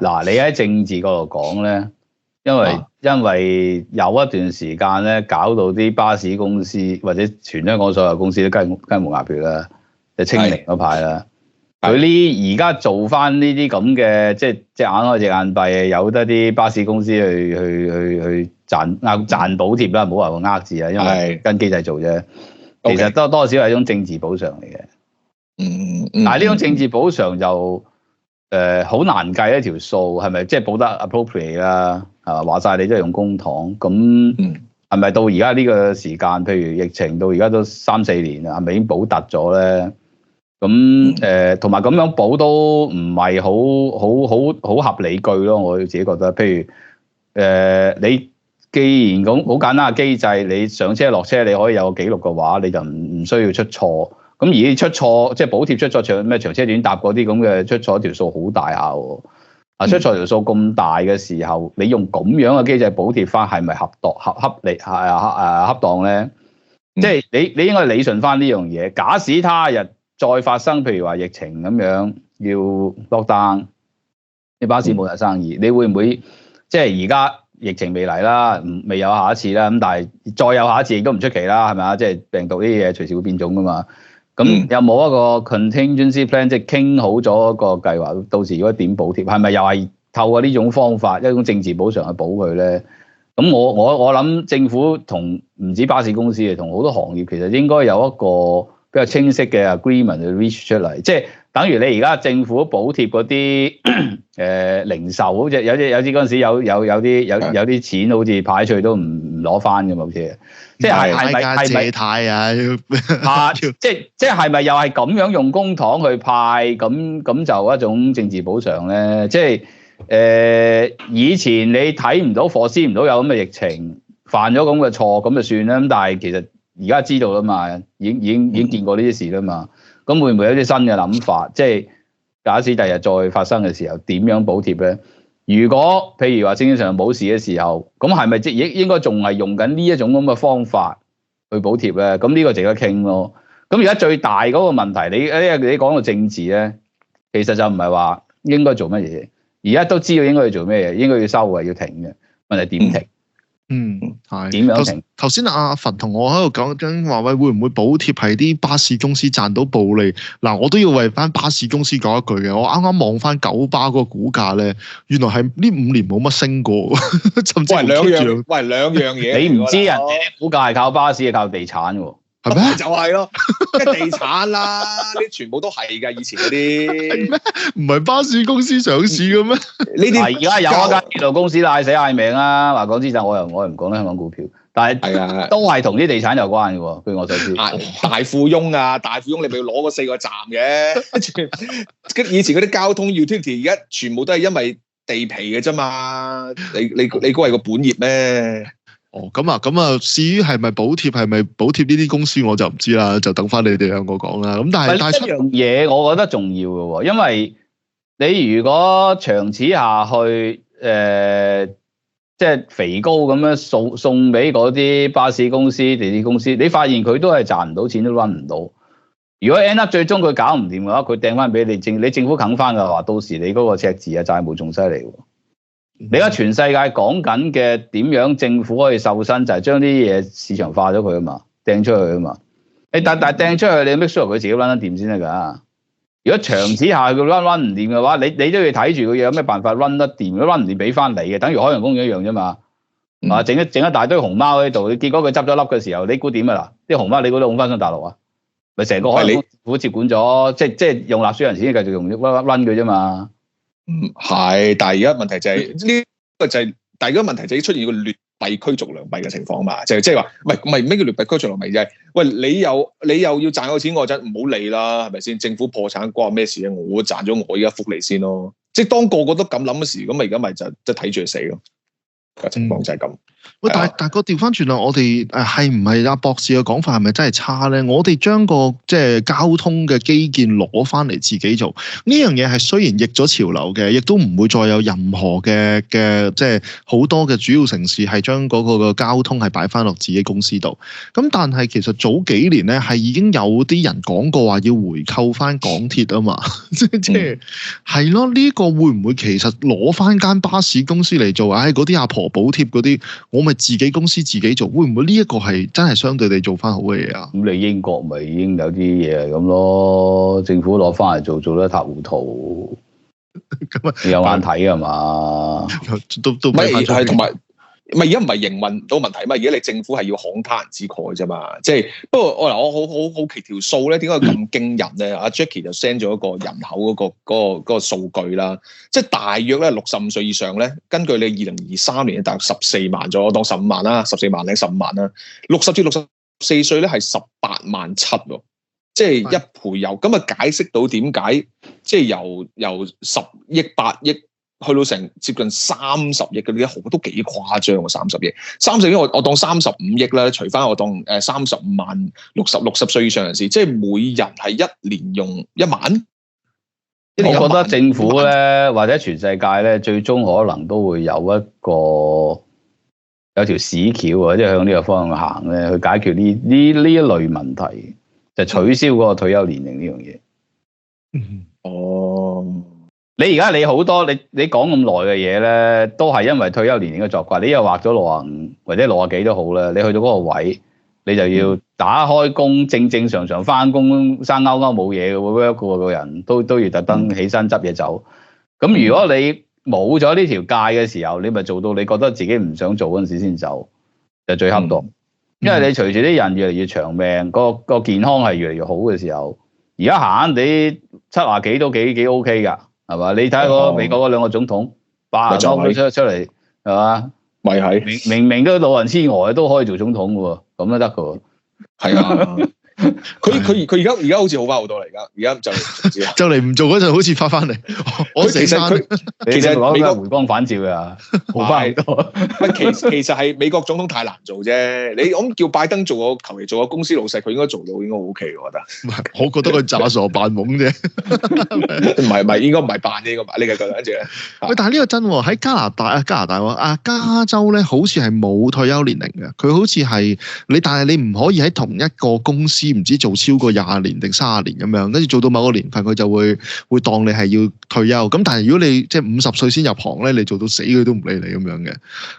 嗱，你喺政治嗰度講咧，因為有一段時間咧，搞到啲巴士公司或者全香港所有公司都雞毛鴨血啦，就清零嗰排啦。佢呢而家做翻呢啲咁嘅，即係隻眼開隻眼閉，有得啲巴士公司去賺補貼啦，唔好話個呃字啊，因為跟機制做啫。其實多少係一種政治補償嚟嘅。但係呢種政治補償就好難計一條數，係咪即係補得 appropriate 啦？係嘛，話晒你都係用公帑，咁係咪到而家呢個時間，譬如疫情到而家都3、4年啦，係咪已經補突咗咧？咁同埋咁樣補都唔係好合理據咯，我自己覺得。譬如你既然咁好簡單嘅機制，你上車落車你可以有個記錄嘅話，你就唔需要出錯。咁而出錯，即係補貼出錯長車短搭嗰啲咁嘅出錯條數好大下喎。出錯條數咁大嘅時候，你用咁樣嘅機制補貼翻，係咪合理恰當咧？即係你應該理順翻呢樣嘢。假使他日再發生，譬如話疫情咁樣要 lockdown，啲巴士冇晒生意，你會唔會即係而家疫情未嚟啦，未有下一次啦？咁但係再有下一次亦都唔出奇啦，係咪啊？即係病毒呢啲嘢隨時會變種噶嘛。咁有冇一個 contingency plan，即係傾好咗一個計劃，到時如果點補貼，係咪又係透過呢種方法，一種政治補償去補佢咧？咁我諗政府同唔止巴士公司嘅，同好多行業其實應該有一個比較清晰嘅 agreement 去 reach 出嚟，即係等於你而家政府補貼嗰啲零售，好似有啲嗰陣時有啲錢好似派出去都唔攞翻嘅嘛，好似即係係咪借貸啊？即係咪又係咁樣用公帑去派？咁就一種政治補償咧？即係以前你睇唔到、foresee唔到有咁嘅疫情，犯咗咁嘅錯，咁就算啦。咁但係其實而家知道啦嘛，已經見過呢啲事啦嘛。咁會唔會有啲新嘅諗法？即係假使第日再發生嘅時候，點樣補貼咧？如果譬如話正常冇事嘅時候，咁係咪即應該仲係用緊呢一種咁嘅方法去補貼咧？咁呢個值得傾咯。咁而家最大嗰個問題，你講到政治咧，其實就唔係話應該做乜嘢，而家都知道應該要做咩嘢，應該要收嘅，要停嘅。問題點停？係點樣停？頭先阿佛同我喺度講緊話，喂，會唔會補貼係啲巴士公司賺到暴利？嗱，我都要為翻巴士公司講一句嘅。我啱啱望翻九巴嗰個股價咧，原來係呢5年冇乜升過，甚至兩樣嘢。你唔知人哋股價係靠巴士，係靠地產喎。係咩？就係咯，即係地產啦，呢全部都係㗎，以前嗰啲。唔係巴士公司上市嘅咩？呢啲而家有一間鐵路公司賴死嗌命啦，話講資產，我又唔講啦，香港股票，但係都係同啲地產有關嘅喎，據我所知。大富翁啊，大富翁你咪要攞嗰4個站嘅，跟住以前嗰啲交通 utility 而家全部都係因為地皮嘅啫嘛，你估係個本業咩？哦，咁啊，至於係咪補貼呢啲公司我就唔知啦，就等翻你哋兩個講啦。咁但係一樣嘢，我覺得重要嘅喎，因為你如果長此下去，即係肥膏咁樣送俾嗰啲巴士公司、地鐵公司，你發現佢都係賺唔到錢，都 run 唔到。如果 end up 最終佢搞唔掂嘅話，佢掟翻俾你政府啃翻嘅話，到時你嗰個赤字啊債務仲犀利喎。你而家全世界講緊嘅點樣政府可以瘦身，就係將啲嘢市場化咗佢啊嘛，掟出去啊嘛。但掟出去，你 make sure 佢自己 run 得掂先得㗎。如果長此下去佢 run 唔掂嘅話，你都要睇住佢有咩辦法 run 得掂。如果 run 唔掂，俾翻你嘅，等於海洋公園一樣啫嘛。整一大堆熊貓喺度，結果佢執咗粒嘅時候，你估點啊嗱？啲熊貓你估都拱翻上大陸啊？咪成個海洋公園政府接管咗，即係用納稅人錢繼續用 run 佢啫嘛。係，但係而家問題就係呢個就係，但係而家問題就係出現個劣幣驅逐良幣嘅情況嘛，即係話，唔係咩叫劣幣驅逐良幣？就係喂，你又要賺我錢嗰陣，唔好理啦，係咪先？政府破產關我咩事啊？我賺咗我而家福利先咯，即係當個個都咁諗嘅時，咁咪而家咪就睇住佢死咯。個情況就係咁。喂，但係個調翻轉啦，我哋係唔係阿博士嘅講法係咪真係差咧？我哋將個即係交通嘅基建攞翻嚟自己做呢樣嘢係雖然逆咗潮流嘅，亦都唔會再有任何嘅即係好多嘅主要城市係將嗰個交通係擺翻落自己公司度。咁但係其實早幾年咧係已經有啲人講過話要回購翻港鐵啊嘛，即係咯，呢個會唔會其實攞翻間巴士公司嚟做？嗰啲阿婆補貼嗰啲，我咪自己公司自己做，會唔會呢一個係真係相對地做翻好嘅嘢啊？咁你英國咪已經有啲嘢係咁咯，政府攞翻嚟做得一塌糊塗，咁你有眼睇係嘛？都唔係同埋。而家唔係營運到問題嘛，而家你政府係要慷他人之慨啫嘛，即係不過我好奇條數咧，點解咁驚人咧？阿 Jackie 就 send 咗一個人口嗰個數據啦，即係大約咧65歲以上咧，根據你2023年大約14萬咗，我當15萬啦，14萬零15萬啦，60至64歲咧係18萬7喎，即係1倍有，咁啊解釋到點解即係由10億8億。去到成接近30億嘅呢啲，都幾誇張喎！30億，我當35億啦，除翻我當35萬60歲以上人士，即係每人係一年用1萬。我覺得政府咧，或者全世界咧，最終可能都會有條屎橋啊，即係向呢個方向行咧，去解決呢一類問題，就取消嗰個退休年齡呢樣嘢。哦。你而家你好多你講咁耐嘅嘢咧，都係因為退休年齡嘅作怪。你又劃咗65或者60幾都好啦，你去到嗰個位，你就要打開工，正常翻工，生勾冇嘢嘅喎，個人都要特登起身執嘢走。咁如果你冇咗呢條界嘅時候，你咪做到你覺得自己唔想做嗰陣時先走，就最恰當。因為你隨住啲人越嚟越長命，個健康係越嚟越好嘅時候，而家閒啲70幾都幾 OK 㗎。係嘛？你睇下美國嗰2個總統，80多出嚟，係嘛？咪係明明都老人痴呆都可以做總統嘅喎，咁都得嘅喎。係啊，佢而家好似好翻好多啦，而家就嚟唔做嗰陣，好似翻嚟。其實美國回光返照㗎，好翻好多。其實係美國總統太難做啫。你我叫拜登求其做個公司老細，佢應該做到應該 OK，我覺得。我覺得佢詐傻扮懵啫。唔係，應該唔係扮呢個，呢個跟住咧。喂，但係呢個真喎，喺加拿大加州咧，好似係冇退休年齡嘅。佢好似係你，但係你唔可以喺同一個公司唔知做超過20年定30年咁樣，跟住做到某個年份佢就會當你係要退休。咁但係如果你即係50歲先入行咧，你做到死佢都唔理你咁樣嘅。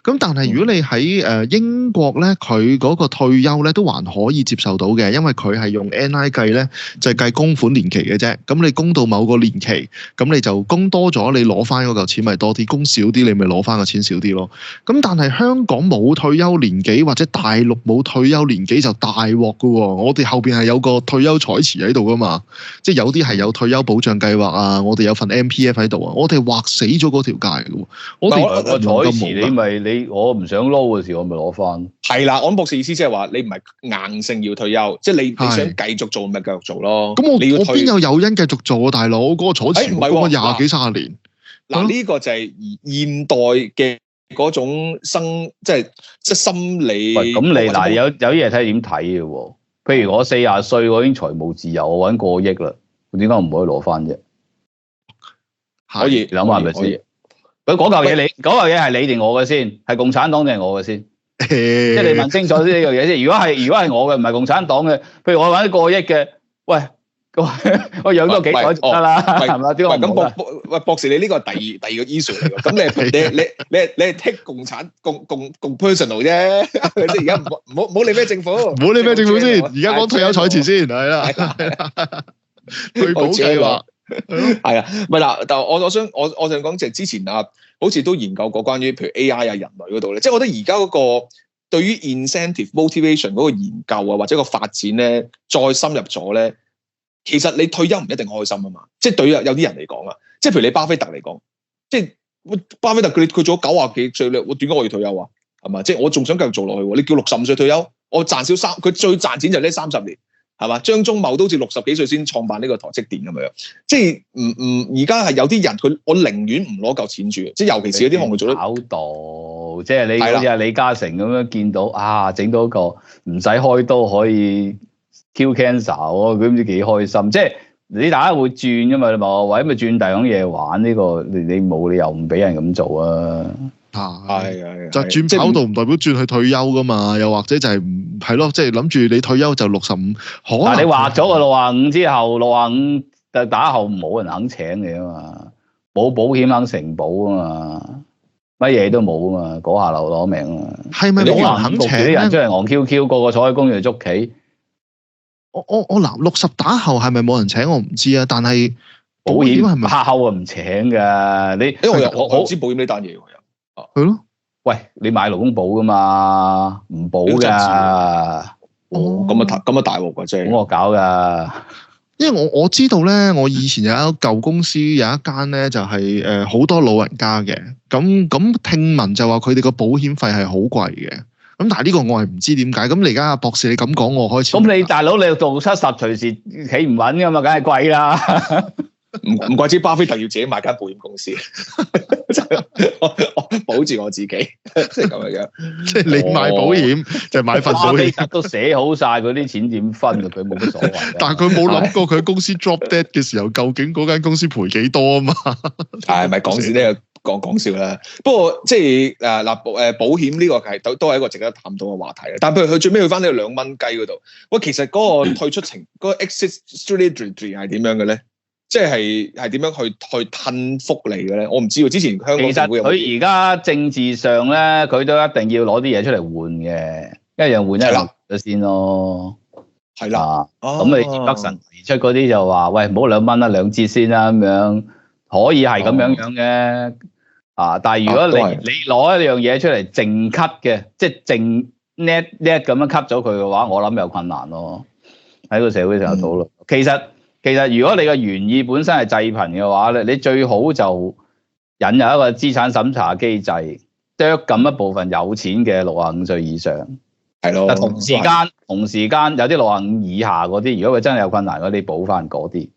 咁但係如果你喺英國咧，佢嗰個退休咧都還可以接受到嘅，因為佢係用 NI 計咧，就係計供款年期嘅啫。咁你供到某個年期，咁你就供多咗，你攞翻嗰嚿錢咪多啲；供少啲，你咪攞翻個錢少啲咯。咁但係香港冇退休年紀，或者大陸冇退休年紀就大鑊噶喎。我哋後邊係有個退休彩池喺度噶嘛，即係有啲係有退休保障計劃啊，我哋有份 MPF 喺度啊，我哋劃死咗嗰條界嘅喎。我哋個彩池我唔想撈嘅時候，我咪攞翻。係啦，安博士意思即係話你唔係硬性要退休，即係你想繼續做咪繼續做咯。咁我邊有誘因繼續做啊，大佬？嗰個彩池我供咗20幾30年。嗱呢個就係現代嘅嗰種即係心理。咁你嗱有啲嘢睇點睇嘅喎？譬如我40歲，我已經財務自由，我揾過億啦，點解唔可以攞翻啫？可以諗下係咪先？嗰嚿嘢係你定我嘅先？係共產黨定係我嘅先？即係你問清楚呢樣嘢先。如果係我嘅，唔係共產黨嘅，譬如我揾過億嘅，喂。我養多幾個就得啦，係嘛？點解咁博士，你呢個係第二個 issue 嚟㗎。咁你係 take 共 personal 啫。即係而家唔好理咩政府，唔好理咩政府先。而家講退休彩池先，係啦。退保計劃係啊，唔係嗱，但我想講就係之前啊，好似都研究過關於譬如 AI 啊人類嗰度咧，即係我覺得而家嗰個對於 incentive motivation 嗰個研究啊，或者個發展咧，再深入咗咧。其實你退休唔一定開心啊嘛，即係對於有啲人嚟講啊，即係譬如你巴菲特嚟講，即係巴菲特佢做咗90幾歲咧，我點解我要退休啊？係嘛，即係我仲想繼續做落去喎。你叫65歲退休，我賺少佢最賺錢就呢30年，係嘛？張忠謀都好似60幾歲先創辦呢個台積電咁樣，即係而家係有啲人我寧願唔攞夠錢住，即係尤其是嗰啲項目做得搞到，即係你好似李嘉誠咁樣見到整到個唔使開刀可以。Q cancer 喎，佢唔知幾開心，即係你大家會轉噶嘛？你話我或者咪轉第二種嘢玩呢個？你冇理由唔俾人咁做啊！係就轉跑道唔代表轉去退休噶嘛？又或者就係咯，即係諗住你退休就65，可能你劃咗個65之後，65打後冇人肯請你啊嘛，冇保險肯承保啊嘛，乜嘢都冇啊嘛，嗰下流攞命啊！係咪冇人肯請啲人出嚟戇 QQ，個個坐喺公園捉棋。我嗱60打後係咪冇人請我唔知啊，但係保險係咪拍後啊唔請㗎？你因為我知保險呢單嘢喎，係咯。喂，你買勞工保㗎嘛？唔保㗎。咁啊大鑊㗎真係。咁我搞㗎。因為我知道咧，我以前有一舊公司有一間咧就係好多老人家嘅，咁聽聞就話佢哋個保險費係好貴嘅。咁但係呢個我係唔知點解。咁你而家阿博士你咁講，我開始。咁你大佬你做70隨時企唔穩㗎嘛，梗係貴啦。唔怪之巴菲特要自己買間保險公司，我保住我自己，即係咁樣。即係你買保險就買份保險。巴菲特都寫好晒嗰啲錢點分嘅，佢冇乜所謂。但係佢冇諗過佢公司 drop dead 嘅時候，究竟嗰間公司賠幾多啊嘛？係咪講笑呢？講笑啦，不過即係保險呢個都係一個值得探討嘅話題。但係譬如佢最尾去翻呢個2蚊雞嗰度，喂，其實嗰個退出嗰個 exit strategy 係點樣嘅咧？即係點樣去褪福利嘅咧？我唔知喎。之前香港政府佢而家政治上咧，佢都一定要攞啲嘢出嚟換嘅，一樣換一樣咗先咯。係啦，咁你北辰提出嗰啲就話，喂，唔好2蚊啦，2折先啦，咁樣可以係咁樣嘅。但係如果你攞一樣嘢出嚟淨 cut 嘅，即係淨 net 咁樣 cut 咗佢嘅話，我諗有困難咯。喺個社會上討論。其實如果你嘅原意本身係濟貧嘅話咧，你最好就引入一個資產審查機制，剁咁一部分有錢嘅65歲以上。係咯。但同時間有啲65以下嗰啲，如果佢真係有困難嗰啲，補翻嗰啲。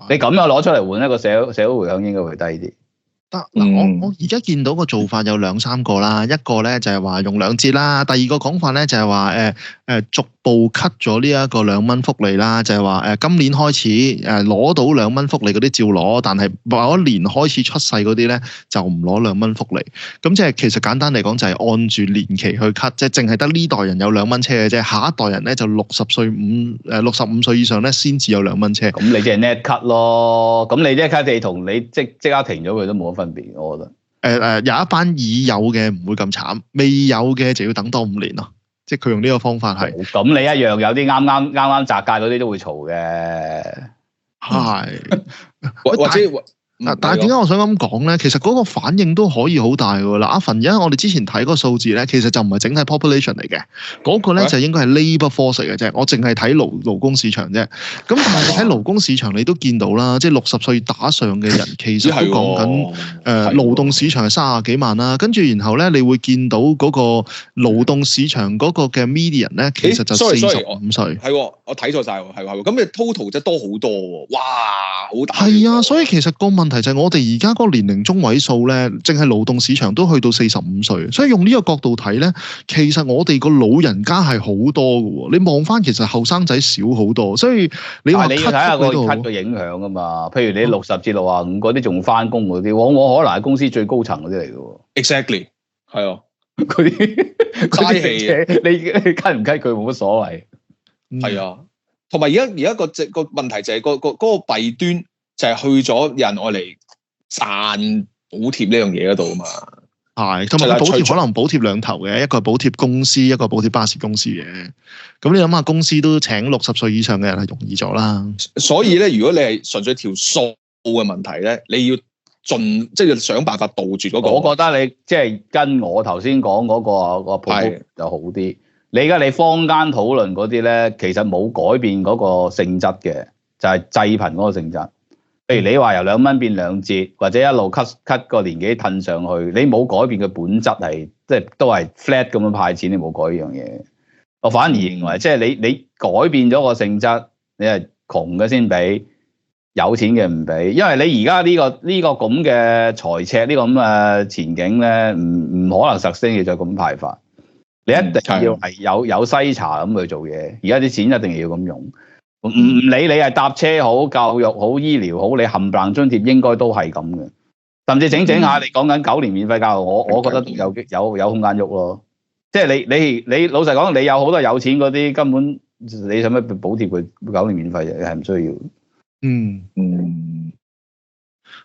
你咁樣攞出嚟換一個社會回響應該會低啲。得嗱，我而家見到個做法有2-3個啦，一個咧就係話用2折啦，第二個講法咧就係話逐步 cut 咗呢一個2蚊福利啦，就係話今年開始攞到2蚊福利嗰啲照攞，但係某一年開始出世嗰啲咧就唔攞2蚊福利。咁即係其實簡單嚟講就係按住年期去 cut， 即係淨係得呢代人有2蚊車嘅啫，下一代人咧就65歲以上咧先至有2蚊車。咁你即係 net cut 咯，咁你 net cut 你同你即刻停咗佢都冇乜分別，我覺得。有一班已有嘅唔會咁慘，未有嘅就要等多5年咯。即係佢用呢個方法係。咁你一樣有啲啱窄界嗰啲都會嘈嘅。係。或者。但係點解我想咁講咧？其實嗰個反應都可以好大㗎嗱。阿芬，而家我哋之前睇嗰個數字咧，其實就唔係整體 population 嚟嘅，嗰個咧就應該係 labour force 嚟嘅啫。我淨係睇勞工市場啫。咁但係你睇勞工市場，你都見到啦，即係60歲打上嘅人，其實都講緊勞動市場係30幾萬啦。跟住然後咧，你會見到嗰個勞動市場嗰個嘅 median 咧，其實就45歲。係喎，我睇錯晒喎，係喎，咁你 total 真係多好多喎，哇，好大。係啊，所以其實個問題就係我哋而家嗰個年齡中位數咧，淨係勞動市場都去到45歲，所以用呢個角度睇咧，其實我哋個老人家係好多㗎喎。你望翻其實後生仔少好多，所以你話你要睇下個 cut 嘅影響啊嘛。譬如你60至65嗰啲仲翻工嗰啲，往可能係公司最高層嗰啲嚟嘅喎。Exactly， 係啊，嗰啲嘥氣，你 cut 唔 cut 佢冇乜所謂。係啊，同埋而家個問題就係嗰個弊端就係去咗有人愛嚟賺補貼呢樣嘢嗰度啊嘛，係，同埋補貼可能補貼兩頭嘅，一個係補貼公司，一個補貼巴士公司嘅。咁你諗下，公司都請60歲以上嘅人係容易咗啦。所以咧，如果你係純粹條數嘅問題咧，你要即係要想辦法杜絕嗰個。我覺得你即係跟我頭先講嗰個補貼就好啲。你而家你坊間討論嗰啲咧，其實冇改變嗰個性質嘅，就係濟貧嗰個性質。譬如你話由2蚊變2折，或者一路 cut 個年紀褪上去，你冇改變嘅本質係，即係都係 flat 咁樣派錢，你冇改呢樣嘢。我反而認為，即係你改變咗個性質，你係窮嘅先俾，有錢嘅唔俾，因為你而家呢個咁嘅財赤，呢個咁嘅前景咧，唔可能實升嘅就咁派法。你一定要係有篩查咁去做嘢。而家啲錢一定要咁用。唔理你係搭車好、教育好、醫療好，你冚唪唥津貼應該都係咁嘅。甚至整下，你講緊9年免費教育，我覺得有空間喐咯。即係你老實講，你有好多有錢嗰啲，根本你使乜補貼佢9年免費嘅，係唔需要。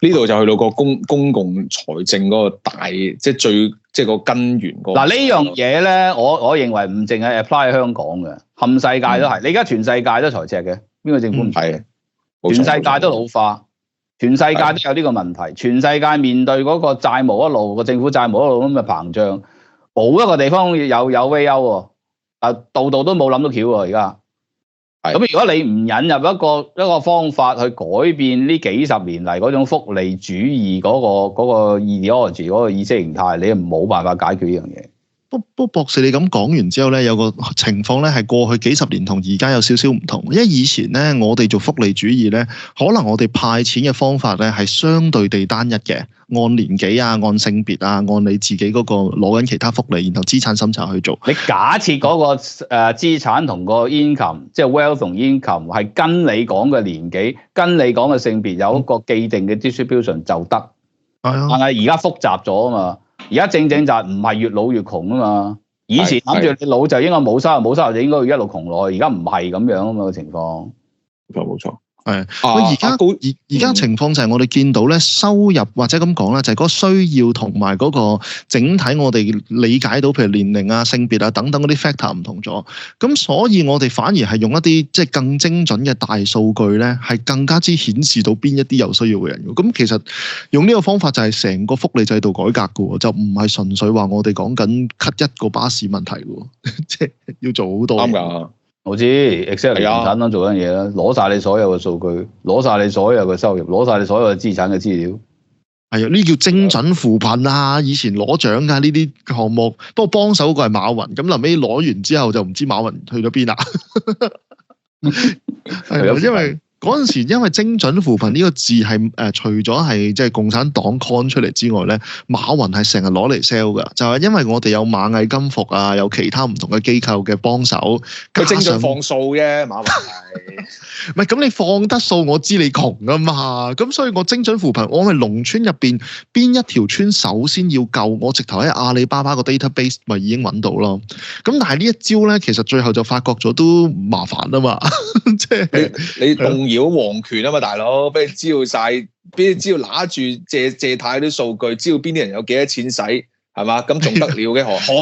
呢度就去到個公共財政嗰個大，即係個根源嗰個。嗱呢樣嘢咧，我認為唔淨係 apply 喺香港嘅，冚世界都係。你而家全世界都財赤嘅，邊個政府唔係？全世界都老化，全世界都有呢個問題。全世界面對嗰個債務一路，個政府債務一路咁嘅膨脹，冇一個地方有 way out 喎。啊，度都冇諗到橋喎，而家。咁如果你唔引入一個方法去改變呢幾十年嚟嗰種福利主義嗰個 ideology 嗰個意識形態，你冇辦法解決呢樣嘢。不過博士你咁講完之後咧，有個情況咧係過去幾十年同而家有少少唔同，因為以前咧我哋做福利主義咧，可能我哋派錢嘅方法咧係相對地單一嘅，按年紀啊、按性別啊、按你自己嗰個攞緊其他福利，然後資產審查去做。你假設嗰個資產同個 income， 即係 wealth 同 income 係跟你講嘅年紀、跟你講嘅性別有一個既定嘅 distribution 就得。但係而家複雜咗啊嘛。而家正就係唔係越老越窮啊嘛！以前諗住你老就應該冇收入就應該要一路窮落去，而家唔係咁樣啊嘛個情況。冇錯。係，而家情況就係我哋見到咧，收入或者咁講啦，就係嗰個需要同埋嗰個整體我哋理解到，譬如年齡啊、性別啊等等嗰啲 factor 唔同咗，咁所以我哋反而係用一啲即係更精準嘅大數據咧，係更加之顯示到邊一啲有需要嘅人。咁其實用呢個方法就係成個福利制度改革嘅喎，就唔係純粹話我哋講緊 cut 一個巴士問題喎，即係要做好多。啱㗎。我知 ，exactly 唔簡單做緊嘢啦，攞晒你所有嘅數據，攞晒你所有嘅收入，攞晒你所有嘅資產嘅資料。係啊，呢叫精準扶貧啊！以前攞獎㗎呢啲項目，不過幫手嗰個係馬雲，咁臨尾攞完之後就唔知馬雲去咗邊啦。係因為嗰陣時，因為精準扶貧呢個字係除咗係即係共產黨 con 出嚟之外咧，馬雲係成日攞嚟 sell 㗎，就係因為我哋有螞蟻金服啊，有其他唔同嘅機構嘅幫手，佢精準放數啫，馬雲係。唔係咁你放得數，我知你窮啊嘛，咁所以我精準扶貧，我係農村入邊邊一條村首先要救，我直頭喺阿里巴巴個 database 咪已經揾到咯。咁但係呢一招咧，其實最後就發覺咗都麻煩啊嘛，即係你動搖皇權啊嘛，大佬，俾你知道晒，俾你知道拿住借貸啲數據，知道邊啲人有幾多錢使，係嘛？咁仲得了嘅？何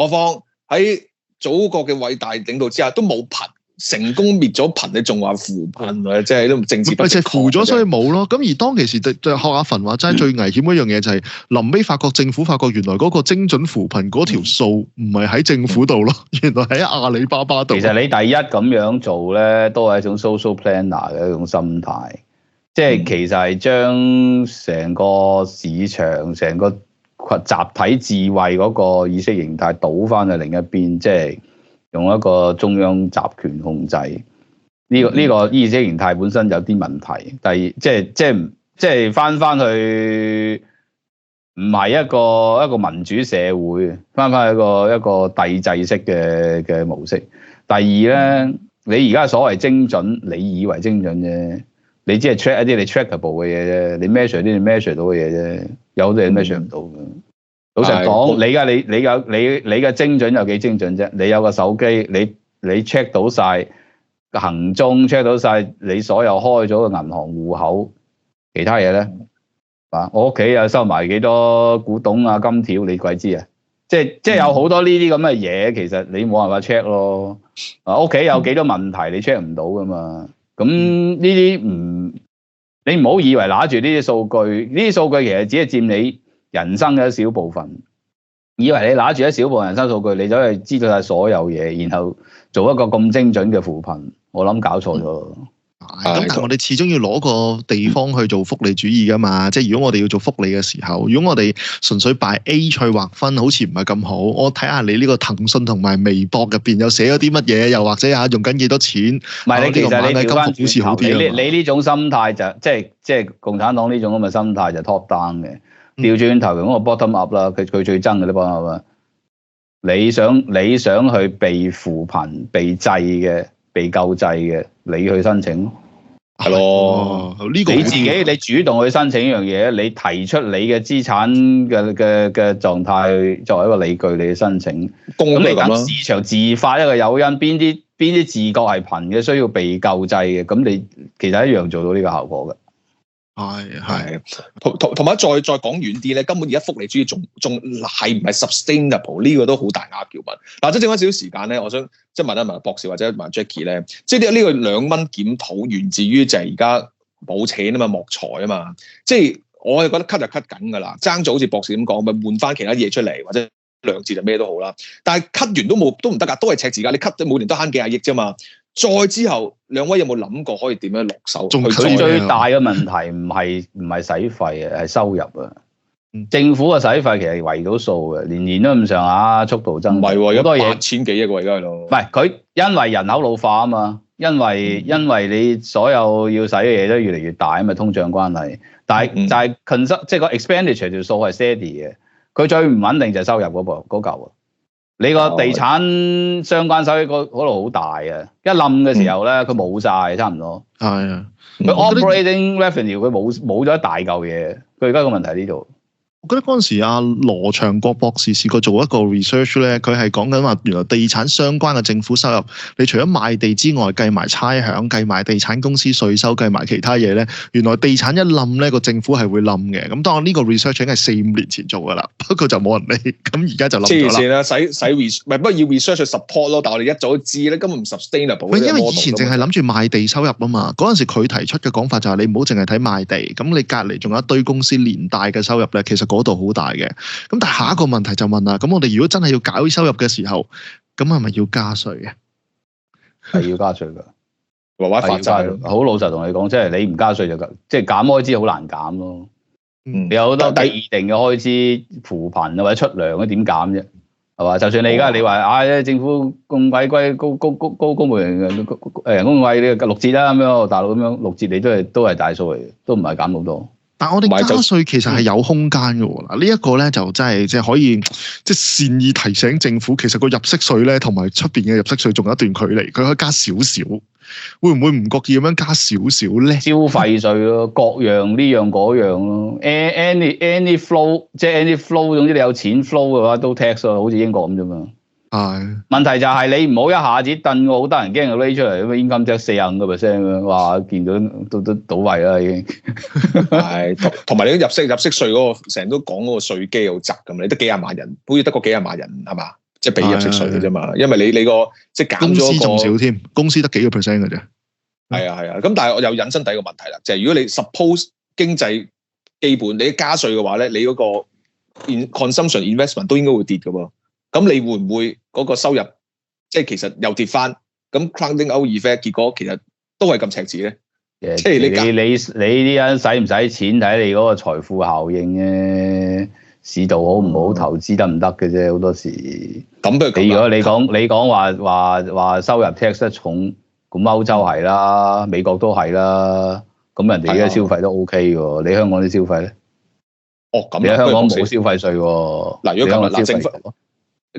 況喺祖國嘅偉大領導之下，都冇貧。成功滅咗貧，你仲話扶貧啊？即係都政治不正確。扶咗所以冇咯。咁而當其時，學阿馮話齋最危險嗰樣嘢就係臨尾發覺政府發覺原來嗰個精準扶貧嗰條數唔係喺政府度咯，原來喺阿里巴巴度。其實你第一咁樣做咧，都係一種 social planner 嘅一種心態，即係其實係將成個市場、成個集體智慧嗰個意識形態倒翻去另一邊，即係。用一個中央集權控制呢個意識形態本身有啲問題。第二，即係翻去唔係一個民主社會，翻去一個帝制式嘅模式。第二咧，你而家所謂精準，你以為精準啫，你只係 track 一啲你 trackable 嘅嘢啫，你 measure 啲你 measure 到嘅嘢啫，有好多嘢 measure 唔到嘅。老實講，你嘅精準有幾精準啫？你有個手機，你 check 到晒行蹤 ，check 到晒你所有開咗嘅銀行戶口，其他嘢咧，我屋企又收埋幾多古董啊、金條，你鬼知啊？即係有好多呢啲咁嘅嘢，其實你冇辦法 check 咯。屋企有幾多問題，你 check 唔到噶嘛？咁呢啲你唔好以為拿住呢啲數據，呢啲數據其實只係佔你人生嘅一小部分，以為你拿住一小部分人生數據，你就係知道晒所有嘢，然後做一個咁精準嘅扶貧，我諗搞錯咗。咁但係我哋始終要攞個地方去做福利主義噶嘛，即係如果我哋要做福利嘅時候，如果我哋純粹擺 A 去劃分，好似唔係咁好。我睇下你呢個騰訊同埋微博入邊有寫咗啲乜嘢，又或者用緊幾多錢？唔係你其實你調翻轉頭，你呢種心態就即係共產黨呢種咁嘅心態就 top down 嘅。調轉頭用嗰個 bottom up 啦，佢最憎嘅啲 bottom up 啦。你想去被扶貧、被制嘅、被救濟嘅，你去申請係咯。呢個你自己你主動去申請呢樣嘢，你提出你嘅資產嘅狀態作為一個理據，你去申請。咁你等市場自發一個誘因，邊啲自覺係貧嘅，需要被救濟嘅，咁你其實一樣做到呢個效果嘅。係，同埋再講遠啲咧，根本而家福利主義仲係唔係 sustainable 呢個都好大壓叫問。嗱，即係剩翻少少時間咧，我想即係問一問博士或者問 Jackie 咧，即係呢個2蚊檢討源自於就係而家冇錢啊嘛，莫財啊嘛，即係我係覺得 cut 就 cut 緊㗎啦，爭咗好似博士咁講，咪換翻其他嘢出嚟，或者兩字就咩都好啦。但係 cut 完都唔得㗎，都係赤字㗎，你 cut 每年都慳幾廿億啫嘛。再之後，兩位有冇諗過可以點樣落手？佢最大嘅問題唔係使費啊，係收入啊。政府嘅使費其實圍到數嘅，年年都咁上下，速度增長。唔係喎，好多嘢8000幾億喎，而家係咯。唔係佢因為人口老化啊嘛，因為你所有要使嘅嘢都越嚟越大啊嘛，通脹關係。但係 即係個 expenditure 條數係 steady 嘅，佢最唔穩定就係收入嗰嚿啊。你個地產相關收益嗰度好大啊！一冧嘅時候咧，佢冇晒，差唔多。係啊，佢 operating revenue 佢冇咗一大嚿嘢。佢而家個問題喺呢度。我覺得嗰陣時阿羅祥國博士試過做一個 research 咧，佢係講緊話原來地產相關嘅政府收入，你除咗賣地之外，計埋差餉、計埋地產公司稅收、計埋其他嘢咧，原來地產一冧咧，個政府係會冧嘅。咁當然呢個 research 已經係4-5年前做㗎啦，不過就冇人理。咁而家就冧咗啦。黐線啦，使不過要 research 去 support 咯，但係我哋一早都知咧，根本唔 sustainable。因為以前淨係諗住賣地收入啊嘛，嗰陣時佢提出嘅講法就係你唔好淨係睇賣地，咁你隔離仲有一堆公司連帶嘅收入咧，其實嗰度好大嘅。咁但係下一個問題就問啦，咁我哋如果真係要搞收入嘅時候，咁係咪要加稅嘅？係要加稅㗎，或者發債。好老實同你講，即係你唔加稅就即係減開支好難減咯。你有好多既定嘅開支扶貧或者出糧，點減啫？係係嘛？就算你而家你話政府咁鬼貴高公務員人工貴呢6折啦咁樣，大陸咁樣6折你都係大數嚟嘅，都唔係減好多。但係我哋加稅其實係有空間嘅喎，嗱呢一個咧就真係即係可以即係善意提醒政府，其實個入息稅咧同埋出邊嘅入息稅仲有一段距離，佢可以加少少，會唔會唔覺意咁樣加少少咧？消費稅咯，各樣呢樣嗰樣咯，any flow 即係 any flow， 總之你有錢 flow 嘅話都 tax 咯，好似英國咁啫嘛。係。問題就係你唔好一下子掟個好得人驚嘅 rate 出嚟，咁啊 income tax 45%咁樣，哇！見到都倒胃啦已經。係，同埋你入息稅嗰個成日都講嗰個稅基好窄咁，你得幾廿萬人，好似得個幾廿萬人係嘛？即係俾入息稅嘅啫嘛，因為你個即係減咗個公司仲少添，公司得幾個 percent 嘅啫。係啊，咁但係我又引申第一個問題啦，就係如果你 suppose 經濟基本你加稅嘅話咧，你嗰個 consumption investment 都應該會跌嘅喎。咁你會唔會嗰個收入即係其實又跌翻？咁 crowding out effect 結果其實都係咁赤字咧。即係你呢間使唔使錢睇你嗰個財富效應啫，市道好唔好，投資得唔得嘅啫，好多時。咁如果你講話收入 tax 得重，咁歐洲係啦，美國都係啦，咁人哋而家消費都 OK 喎，你香港啲消費咧？哦，咁你喺香港冇消費稅喎。嗱，如果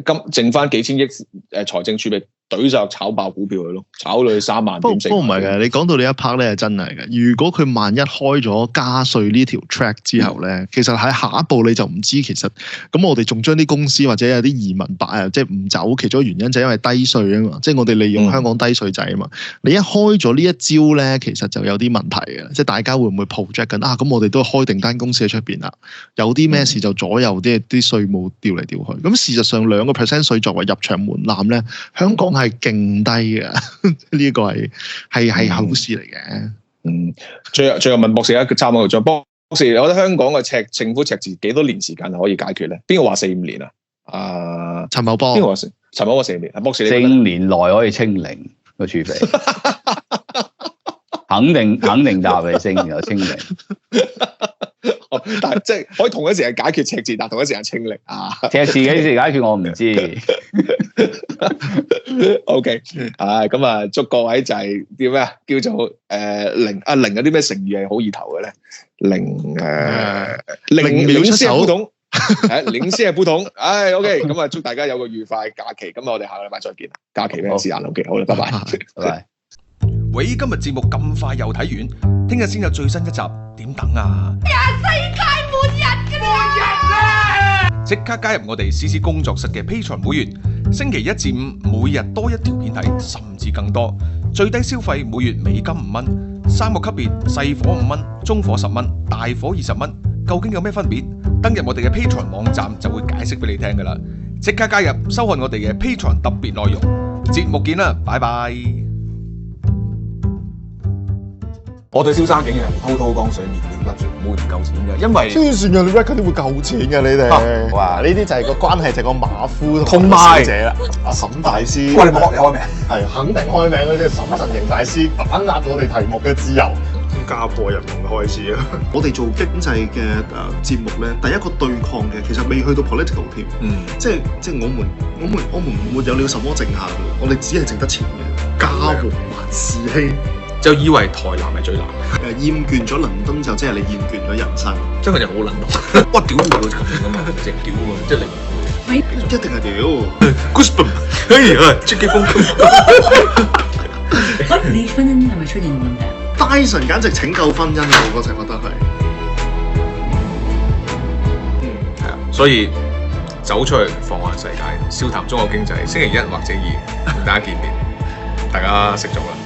咁剩翻幾千億財政儲備，懟就炒爆股票佢咯，炒到去3萬點。不過唔係嘅，你講到呢一 part 咧係真係嘅。如果佢萬一開咗加稅呢條 track 之後咧，其實喺下一步你就唔知其實咁我哋仲將啲公司或者有啲移民即係唔走，其中一個原因就係因為低稅啊嘛，即係我哋利用香港低稅制啊嘛。你一開咗呢一招咧，其實就有啲問題嘅，即係大家會唔會 project 緊啊？咁我哋都開定間公司喺出邊啦，有啲咩事就左右啲稅務調嚟調去。咁事實上2% 稅作為入場門檻咧，香港係勁低嘅，呢個係好事嚟嘅。最後問博士一個參考張，博士，我覺得香港嘅政府赤字幾多年時間可以解決咧？邊個話4-5年啊？陳茂波。邊個話陳茂波4年？博士4年內可以清零個儲備，肯定答你4年就清零。但係即係可以同一時間解決赤字，但同一時間清零啊！赤字幾時解決我唔知。OK，咁啊，祝各位就係叫咩啊？叫做零有啲咩成語係好意頭嘅咧？領先係不同，領先係不同。OK，咁啊，祝大家有個愉快假期。咁我哋下個禮拜再見。假期咩時間 ？OK， 好啦，拜拜，拜拜。喂，今日節目咁快又睇完，聽日先有最新一集，點等啊？世界末日㗎啦！即刻加入我哋CC工作室嘅 Patreon 會員，星期1至5每日多一條片睇，甚至更多。最低消費每月美金5蚊，3個級別，細火5蚊，中火10蚊，大火20蚊。究竟有咩分別？登入我哋嘅 Patreon 網站就會解釋俾你聽噶啦。即刻加入，收看我哋嘅 Patreon 特別內容。節目見啦，拜拜。我對蕭生竟然係滔滔江水，面面不絕，冇唔夠錢嘅，因為黐線嘅，你 record 點會夠錢嘅你哋？哇！呢啲就係個關係，就係個馬夫同埋小姐啦，阿沈大師。喂，你冇學你開名？係肯定開名嗰啲審慎型大師，把握我哋題目嘅自由。家破人亡嘅開始啊！我哋做經濟嘅節目咧，第一個對抗嘅其實未去到 political 添，即係我們沒有了什麼剩下嘅，我哋只係剩得錢嘅。家和萬事興。就以為台南係最難，厭倦咗倫敦就即係你厭倦咗人生，真係就好撚到，哇屌到層咁嘛，直屌啊，即係你唔會，一定係屌 ，Goosebump， 積極風，你婚姻係咪出現問題？Dyson 簡直拯救婚姻啊！我就覺得係，係啊，所以走出去放眼世界，笑談中國經濟，星期1或者2同大家見面，大家識咗啦。